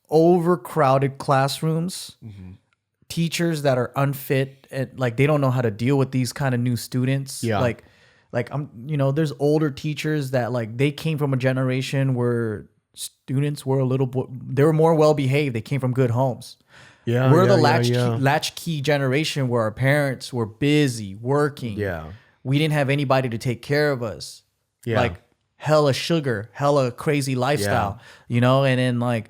overcrowded classrooms, teachers that are unfit, and like they don't know how to deal with these kind of new students. Yeah. Like there's older teachers that like they came from a generation where students were they were more well behaved. They came from good homes. Yeah. We're the latchkey generation where our parents were busy working. Yeah. We didn't have anybody to take care of us. Yeah. Like hella sugar, hella crazy lifestyle, and then like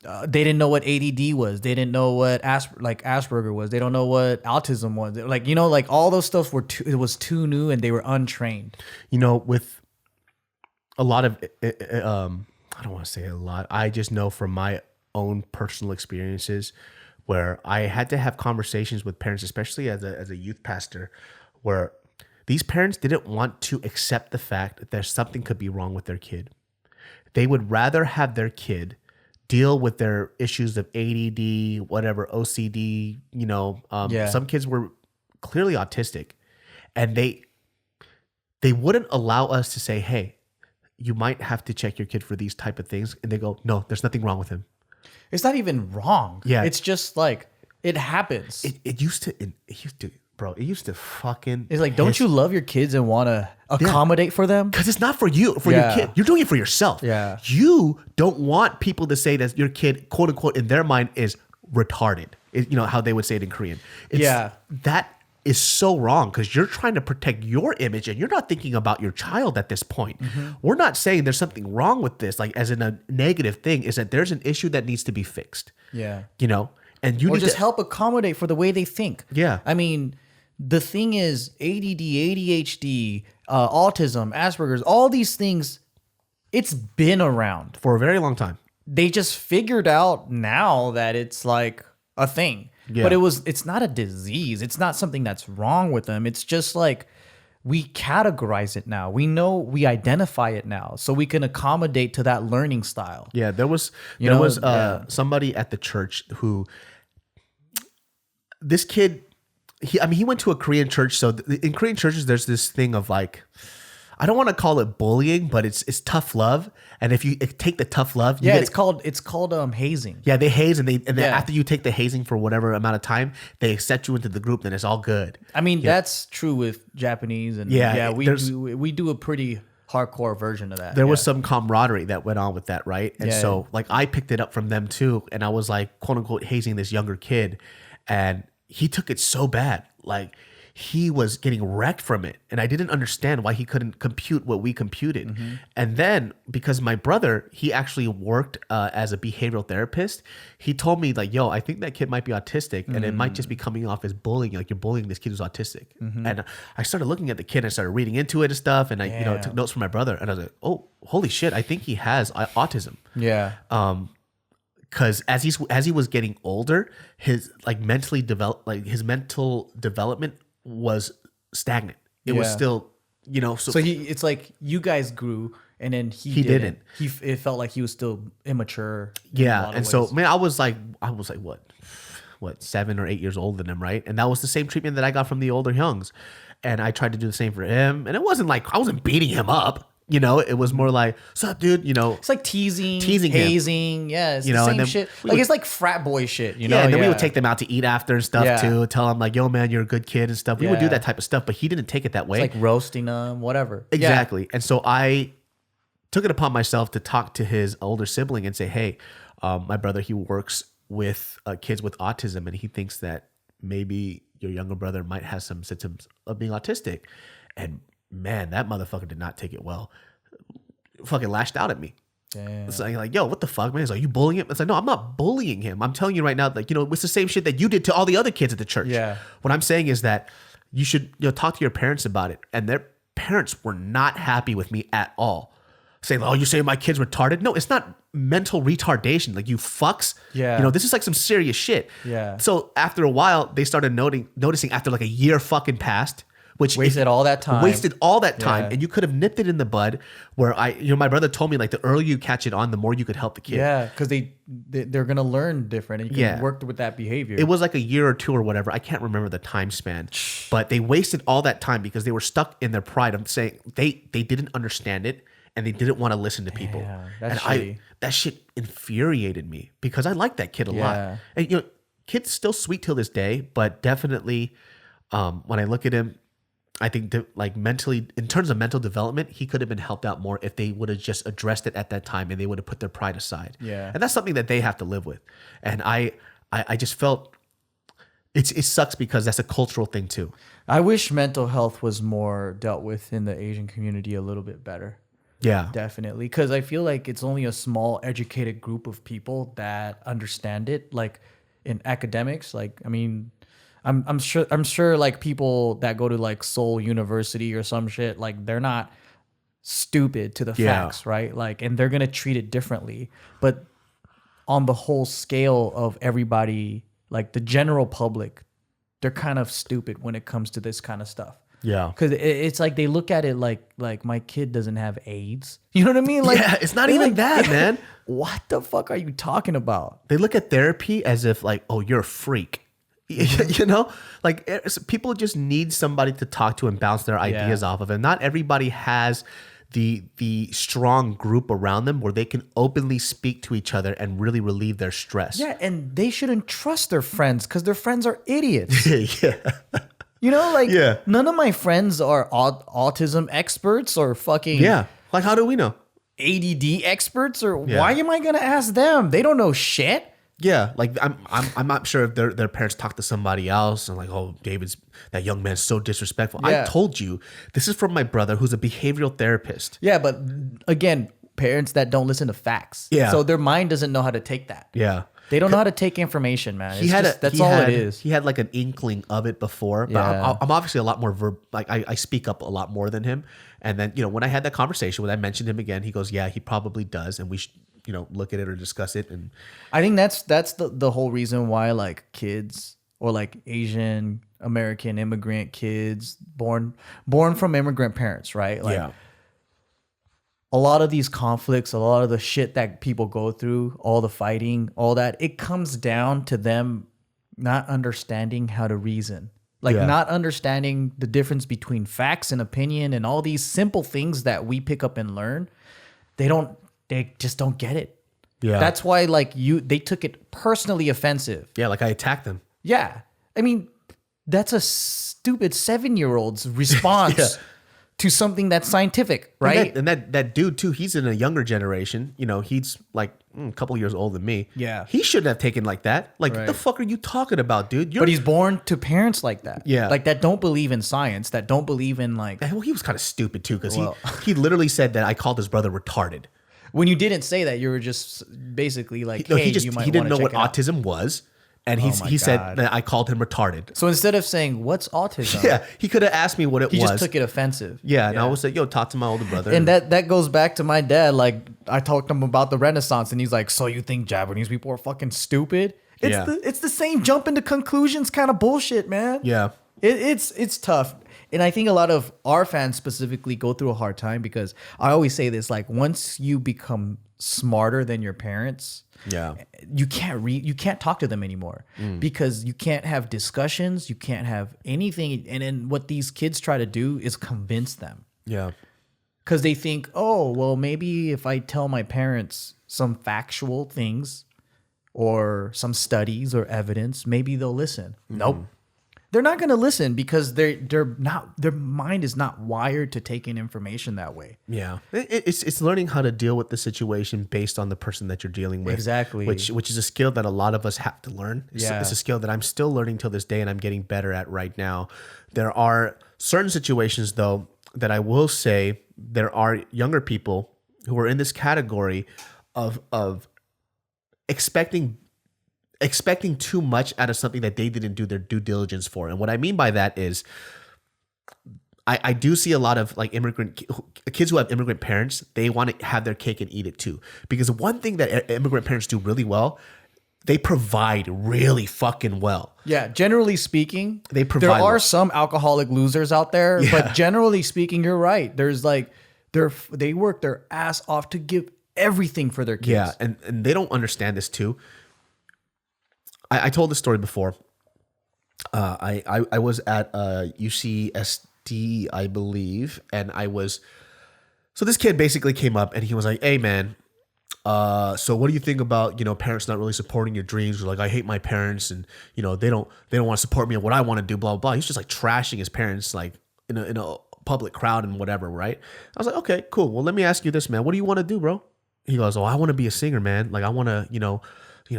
they didn't know what ADD was. They didn't know what Asperger was. They don't know what autism was. Like, like all those stuff it was too new and they were untrained. With a lot of, I don't want to say a lot. I just know from my own personal experiences where I had to have conversations with parents, especially as a youth pastor, where these parents didn't want to accept the fact that there's something could be wrong with their kid. They would rather have their kid deal with their issues of ADD, whatever, OCD, some kids were clearly autistic, and they wouldn't allow us to say, hey, you might have to check your kid for these type of things. And they go, no, there's nothing wrong with him. It's not even wrong. Yeah. It's just like, it happens. It used to, bro, it used to fucking. It's like, don't you love your kids and want to accommodate for them? Because it's not for you, for your kid. You're doing it for yourself. Yeah. You don't want people to say that your kid, quote unquote, in their mind is retarded. You know how they would say it in Korean. That is so wrong because you're trying to protect your image and you're not thinking about your child at this point. We're not saying there's something wrong with this, like as in a negative thing, is that there's an issue that needs to be fixed. Yeah. You know? And you or need just to help accommodate for the way they think. Yeah. I mean, the thing is ADD, ADHD, autism, Asperger's, all these things, it's been around. for a very long time. They just figured out now that it's like a thing. Yeah. But it's not a disease. It's not something that's wrong with them. It's just like we categorize it now. We know, we identify it now, so we can accommodate to that learning style. Yeah, there was somebody at the church who, this kid, he went to a Korean church. So in Korean churches, there's this thing of like, I don't want to call it bullying, but it's tough love. And if you take the tough love, it's called hazing. Yeah, they haze, and then after you take the hazing for whatever amount of time, they accept you into the group. Then it's all good. I mean, that's true with Japanese, and we do a pretty hardcore version of that. There was some camaraderie that went on with that, right? And so like I picked it up from them too, and I was like, quote unquote, hazing this younger kid, and he took it so bad, like he was getting wrecked from it. And I didn't understand why he couldn't compute what we computed. And then because my brother, he actually worked as a behavioral therapist, he told me like, yo, I think that kid might be autistic and it might just be coming off as bullying. Like you're bullying this kid who's autistic. And I started looking at the kid and I started reading into it and stuff. And I took notes from my brother and I was like, oh, holy shit, I think he has autism. Yeah. Because as he was getting older, his mental development was stagnant. It was still, So it's like you guys grew, and then he didn't. It felt like he was still immature. Yeah, and so man, I was like what 7 or 8 years older than him, right? And that was the same treatment that I got from the older Hyungs, and I tried to do the same for him. And it wasn't like I wasn't beating him up. It was more like, "What's up, dude?" It's like teasing him. hazing. Yeah, it's the same shit. It's like frat boy shit. And then we would take them out to eat after and stuff too. Tell them like, "Yo, man, you're a good kid" and stuff. We would do that type of stuff, but he didn't take it that way. It's like roasting them, whatever. Exactly. Yeah. And so I took it upon myself to talk to his older sibling and say, "Hey, my brother, he works with kids with autism, and he thinks that maybe your younger brother might have some symptoms of being autistic." And man, that motherfucker did not take it well. Fucking lashed out at me. Damn. It's like, yo, what the fuck, man? He's like, you bullying him? It's like, no, I'm not bullying him. I'm telling you right now, like, it's the same shit that you did to all the other kids at the church. Yeah. What I'm saying is that you should talk to your parents about it. And their parents were not happy with me at all. Saying, oh, you're saying my kid's retarded? No, it's not mental retardation. Like, you fucks. Yeah. This is like some serious shit. Yeah. So after a while, they started noticing after like a year fucking passed, which wasted all that time. And you could have nipped it in the bud. Where my brother told me like the earlier you catch it on, the more you could help the kid. Yeah, because they're gonna learn different, and you can work with that behavior. It was like a year or two or whatever. I can't remember the time span, but they wasted all that time because they were stuck in their pride. I'm saying they didn't understand it and they didn't want to listen to people. That's that shit infuriated me because I like that kid a lot. And kid's still sweet till this day, but definitely when I look at him, I think mentally, in terms of mental development, he could have been helped out more if they would have just addressed it at that time and they would have put their pride aside. Yeah. And that's something that they have to live with. And I just felt it sucks because that's a cultural thing too. I wish mental health was more dealt with in the Asian community a little bit better. Yeah. Definitely. Because I feel like it's only a small educated group of people that understand it. Like in academics, I'm sure like people that go to like Seoul University or some shit, like they're not stupid to the facts, right? Like, and they're going to treat it differently. But on the whole scale of everybody, like the general public, they're kind of stupid when it comes to this kind of stuff. Yeah. Because it's like they look at it like my kid doesn't have AIDS. You know what I mean? Like, it's not even that, man. What the fuck are you talking about? They look at therapy as if like, oh, you're a freak. Like people just need somebody to talk to and bounce their ideas off of. And not everybody has the strong group around them where they can openly speak to each other and really relieve their stress. Yeah, and they shouldn't trust their friends because their friends are idiots. Yeah. You know, like Yeah. none of my friends are autism experts or fucking Yeah. Like, how do we know? ADD experts, or Yeah. why am I gonna ask them? They don't know shit. Yeah, like I'm not sure if their parents talk to somebody else and like, oh, that young man's so disrespectful. Yeah. I told you, this is from my brother who's a behavioral therapist. Yeah, but again, parents that don't listen to facts. Yeah. So their mind doesn't know how to take that. Yeah. They don't know how to take information, man. That's he all had- it is. He had like an inkling of it before, but Yeah. I'm obviously a lot more I speak up a lot more than him. And then, when I had that conversation, when I mentioned him again, he goes, yeah, he probably does. And we should, look at it or discuss it. And I think that's the whole reason why like kids or like Asian American immigrant kids born from immigrant parents, right? Like yeah. a lot of these conflicts, a lot of the shit that people go through, all the fighting, all that, it comes down to them not understanding how to reason. Like Yeah. not understanding the difference between facts and opinion and all these simple things that we pick up and learn. They just don't get it. Yeah. That's why like they took it personally offensive. Yeah, like I attacked them. Yeah. I mean, that's a stupid 7-year-old's response Yeah. to something that's scientific, right? And that dude too, he's in a younger generation. He's like a couple years older than me. Yeah. He shouldn't have taken like that. Like, what the Right. fuck are you talking about, dude? But he's born to parents like that. Yeah. Like that don't believe in science, that don't believe in like Well, he was kind of stupid too, because Well. he literally said that I called his brother retarded. when you didn't say that, you were just basically like, No, hey, he you might didn't know wanna what check it out. autism was, and Oh my he said God. that I called him retarded. So instead of saying what's autism, Yeah, he could have asked me what it he was. just took it offensive. Yeah, and I was like, yo, talk to my older brother. And that goes back to my dad. Like I talked to him about the Renaissance, and he's like, "So you think Japanese people are fucking stupid?" Yeah. It's the same jump into conclusions kind of bullshit, man. yeah, It's tough. And I think a lot of our fans specifically go through a hard time because I always say this, like once you become smarter than your parents, yeah, you can't talk to them anymore because you can't have discussions, you can't have anything. And then what these kids try to do is convince them. yeah, Because they think, oh, well, maybe if I tell my parents some factual things or some studies or evidence, maybe they'll listen. Nope. They're not going to listen because they're not, their mind is not wired to take in information that way. yeah. It's learning how to deal with the situation based on the person that you're dealing with. Exactly. Which is a skill that a lot of us have to learn. Yeah. It's a skill that I'm still learning till this day, and I'm getting better at right now. There are certain situations though that I will say there are younger people who are in this category of expecting too much out of something that they didn't do their due diligence for. And what I mean by that is I do see a lot of like kids who have immigrant parents, they want to have their cake and eat it too. Because one thing that immigrant parents do really well, they provide really fucking well. Yeah, generally speaking, They there provide are well. some alcoholic losers out there, Yeah. but generally speaking, you're right. There's like they work their ass off to give everything for their kids. Yeah, and they don't understand this too. I told this story before. I was at UCSD, I believe, and so this kid basically came up and he was like, "Hey man, so what do you think about parents not really supporting your dreams? Or like, I hate my parents, and they don't want to support me in what I want to do, blah blah blah." He's just like trashing his parents like in a public crowd and whatever, right? I was like, okay, cool. Well, let me ask you this, man. What do you want to do, bro? He goes, "Oh, I want to be a singer, man. Like I want to,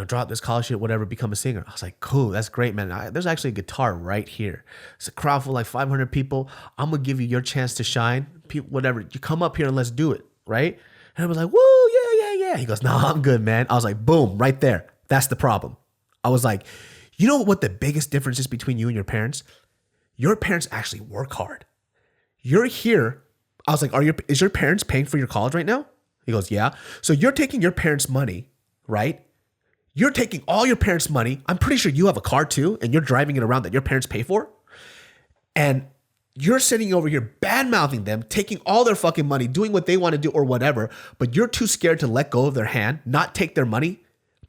drop this college shit, whatever, become a singer." I was like, cool, that's great, man. There's actually a guitar right here. It's a crowd full of like 500 people. I'm gonna give you your chance to shine. People, whatever, you come up here and let's do it, right? And I was like, woo, yeah. He goes, "No, I'm good, man." I was like, boom, right there. That's the problem. I was like, you know what the biggest difference is between you and your parents? Your parents actually work hard. You're here. I was like, is your parents paying for your college right now? He goes, yeah. So you're taking your parents' money, right? You're taking all your parents' money. I'm pretty sure you have a car too, and you're driving it around that your parents pay for. And you're sitting over here bad-mouthing them, taking all their fucking money, doing what they want to do or whatever, but you're too scared to let go of their hand, not take their money,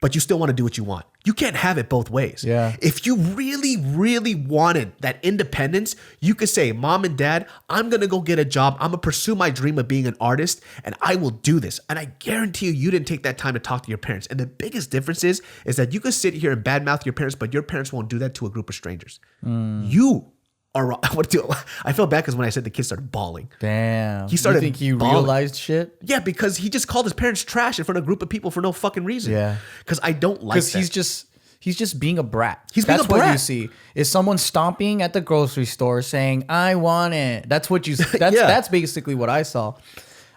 but you still want to do what you want. You can't have it both ways. Yeah. If you really, really wanted that independence, you could say, Mom and Dad, I'm going to go get a job. I'm going to pursue my dream of being an artist, and I will do this. And I guarantee you didn't take that time to talk to your parents. And the biggest difference is that you could sit here and badmouth your parents, but your parents won't do that to a group of strangers. You are wrong. I felt bad because when I said the kid started bawling. Damn. He started You think he bawling. realized shit? Yeah, because he just called his parents trash in front of a group of people for no fucking reason. Yeah. Because I don't like that. Because he's just being a brat. He's being That's a what you brat. see. Is someone stomping at the grocery store saying, I want it. That's what you that's Yeah. that's basically what I saw.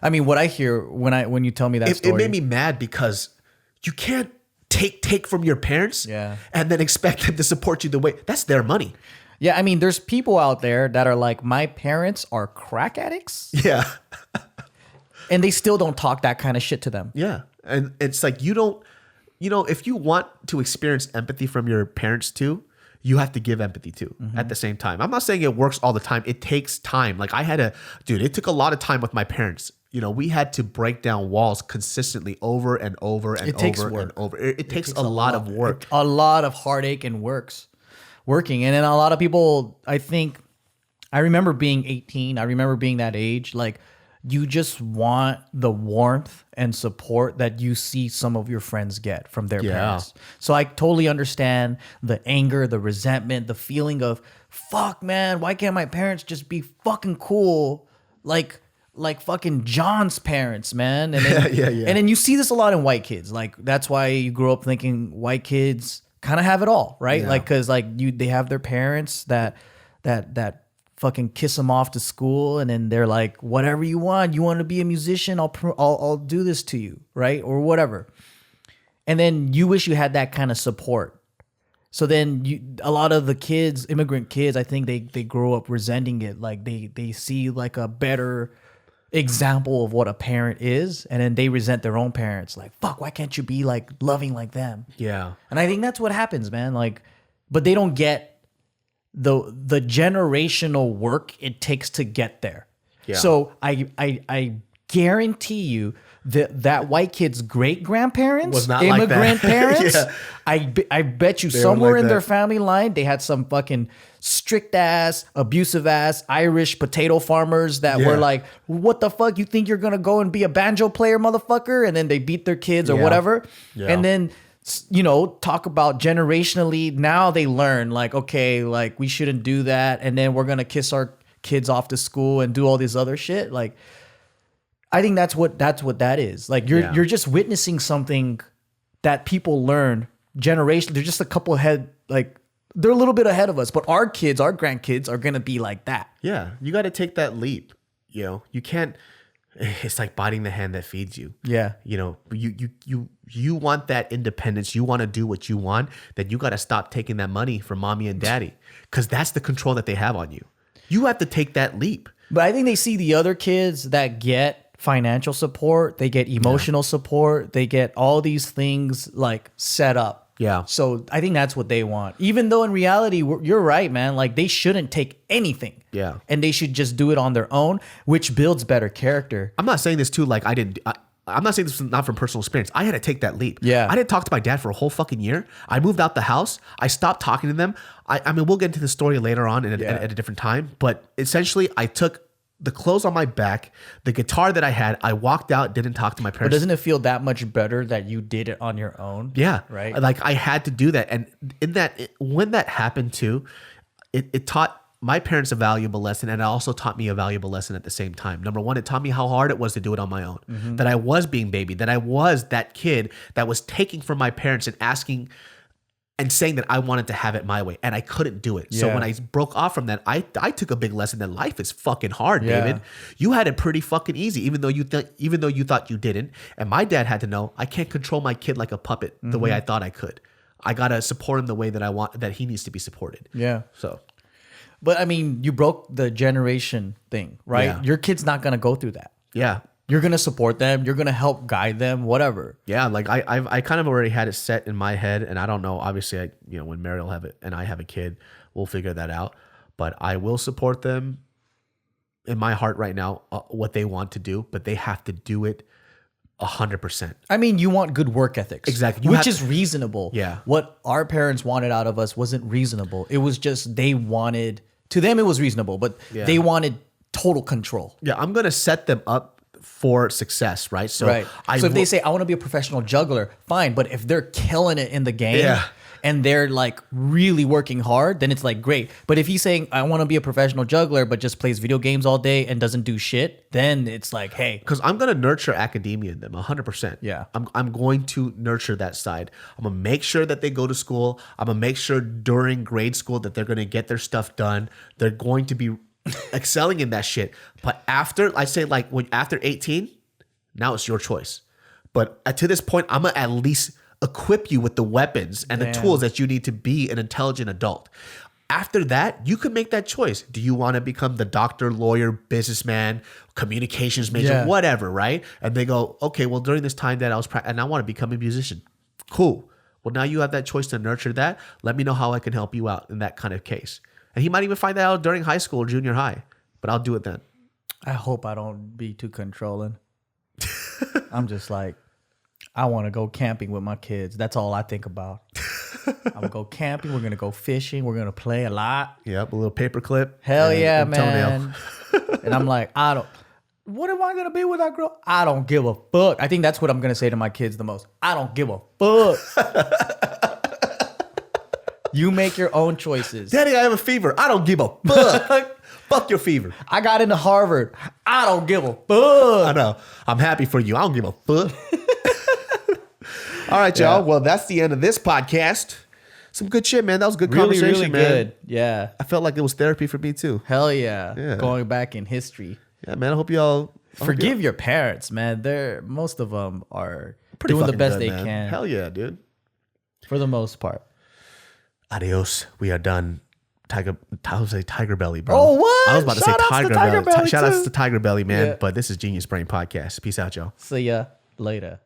I mean, what I hear when you tell me that It story. made me mad because you can't take from your parents Yeah. and then expect them to support you the way. That's their money. Yeah, I mean, there's people out there that are like, my parents are crack addicts, Yeah. and they still don't talk that kind of shit to them. Yeah. And it's like if you want to experience empathy from your parents too, you have to give empathy too at the same time. I'm not saying it works all the time. It takes time. Like it took a lot of time with my parents. We had to break down walls consistently over and over and takes over work. and over. It takes a lot of work. A lot of heartache and working. And then a lot of people, I remember being 18. I remember being that age. Like, you just want the warmth and support that you see some of your friends get from their parents. So I totally understand the anger, the resentment, the feeling of, fuck, man, why can't my parents just be fucking cool? Like fucking John's parents, man. And then, Yeah. And then you see this a lot in white kids. Like, that's why you grow up thinking white kids kind of have it all, right? Yeah. Like, cause like they have their parents that fucking kiss them off to school, and then they're like, whatever you want to be a musician, I'll do this to you, right? Or whatever. And then you wish you had that kind of support. So then a lot of the kids, immigrant kids, I think they grow up resenting it. Like they see like a better example of what a parent is, and then they resent their own parents. Like, fuck, why can't you be like loving like them? Yeah. And I think that's what happens, man. Like, but they don't get the generational work it takes to get there. Yeah. So I guarantee you that white kid's great grandparents, Was not like immigrant that. parents, Yeah. I bet you They were somewhere like in their that. family line they had some fucking strict ass, abusive ass Irish potato farmers that Yeah. were like, what the fuck? You think you're gonna go and be a banjo player, motherfucker? And then they beat their kids or Yeah. whatever. Yeah. And then talk about generationally. Now they learn like, okay, like we shouldn't do that, and then we're gonna kiss our kids off to school and do all this other shit. Like, I think that's what that is. Like, you're just witnessing something that people learn generation. They're just a couple ahead, like they're a little bit ahead of us, but our kids, our grandkids are gonna be like that. Yeah. You got to take that leap. You can't. It's like biting the hand that feeds you. Yeah. You want that independence. You want to do what you want. Then you got to stop taking that money from mommy and daddy, because that's the control that they have on you. You have to take that leap. But I think they see the other kids that get financial support, they get emotional support, they get all these things like set up. Yeah. So I think that's what they want. Even though in reality, you're right, man. Like, they shouldn't take anything. Yeah. And they should just do it on their own, which builds better character. I'm not saying this too. Like I'm not saying this is not from personal experience. I had to take that leap. Yeah. I didn't talk to my dad for a whole fucking year. I moved out the house. I stopped talking to them. I mean, we'll get into the story later on at a different time. But essentially, I took the clothes on my back, the guitar that I had. I walked out, didn't talk to my But parents. doesn't it feel that much better that you did it on your own? Yeah. Right. Like, I had to do that. And when that happened too, it taught my parents a valuable lesson, and it also taught me a valuable lesson at the same time. Number one, it taught me how hard it was to do it on my own, that I was being babied, that I was that kid that was taking from my parents and asking and saying that I wanted to have it my way, and I couldn't do it. So Yeah. when I broke off from that, I took a big lesson that life is fucking hard, Yeah. David. You had it pretty fucking easy, even though you thought you didn't. And my dad had to know I can't control my kid like a puppet the way I thought I could. I gotta support him the way that he needs to be supported. Yeah. So But I mean, you broke the generation thing, right? Yeah. Your kid's not going to go through that. yeah. You're going to support them. You're going to help guide them, whatever. Yeah, like I kind of already had it set in my head, and I don't know. Obviously, when Mary will have it and I have a kid, we'll figure that out. But I will support them in my heart right now, what they want to do, but they have to do it 100%. I mean, you want good work ethics. Exactly. Which is reasonable. Yeah. What our parents wanted out of us wasn't reasonable. It was just they wanted, to them it was reasonable, but they wanted total control. Yeah, I'm going to set them up for success, right? So, Right. So if they say, I want to be a professional juggler, fine. But if they're killing it in the game and they're like really working hard, then it's like, great. But if he's saying, I want to be a professional juggler, but just plays video games all day and doesn't do shit, then it's like, hey. Because I'm going to nurture academia in them 100%. Yeah. I'm going to nurture that side. I'm going to make sure that they go to school. I'm going to make sure during grade school that they're going to get their stuff done. They're going to be excelling in that shit. But after, I say like after 18, now it's your choice. But to this point, I'm going to at least equip you with the weapons and the tools that you need to be an intelligent adult. After that, you can make that choice. Do you want to become the doctor, lawyer, businessman, communications major, whatever, right? And they go, okay, well, during this time that I was and I want to become a musician. Cool. Well, now you have that choice to nurture that. Let me know how I can help you out in that kind of case. And he might even find that out during high school or junior high, but I'll do it then. I hope I don't be too controlling. I'm just like, I want to go camping with my kids. That's all I think about. I'm going to go camping. We're going to go fishing. We're going to play a lot. Yep, a little paperclip. Hell yeah, man. And I'm like, what am I going to be with that girl? I don't give a fuck. I think that's what I'm going to say to my kids the most. I don't give a fuck. You make your own choices. Daddy, I have a fever. I don't give a fuck. Fuck your fever. I got into Harvard. I don't give a fuck. I know. I'm happy for you. I don't give a fuck. All right, y'all. Well, that's the end of this podcast. Some good shit, man. That was good conversation, really man. Good. Yeah. I felt like it was therapy for me, too. Hell yeah. Going back in history. Yeah, man. I hope y'all... Forgive your parents, man. Most of them are pretty doing the fucking best good, they man. can. Hell yeah, dude. For the most part. Adios. We are done. I was say Tiger Belly, bro. Oh, what? I was about to say Tiger Belly. Shout too. out to Tiger Belly, man. Yeah. But this is Genius Brain Podcast. Peace out, y'all. See ya later.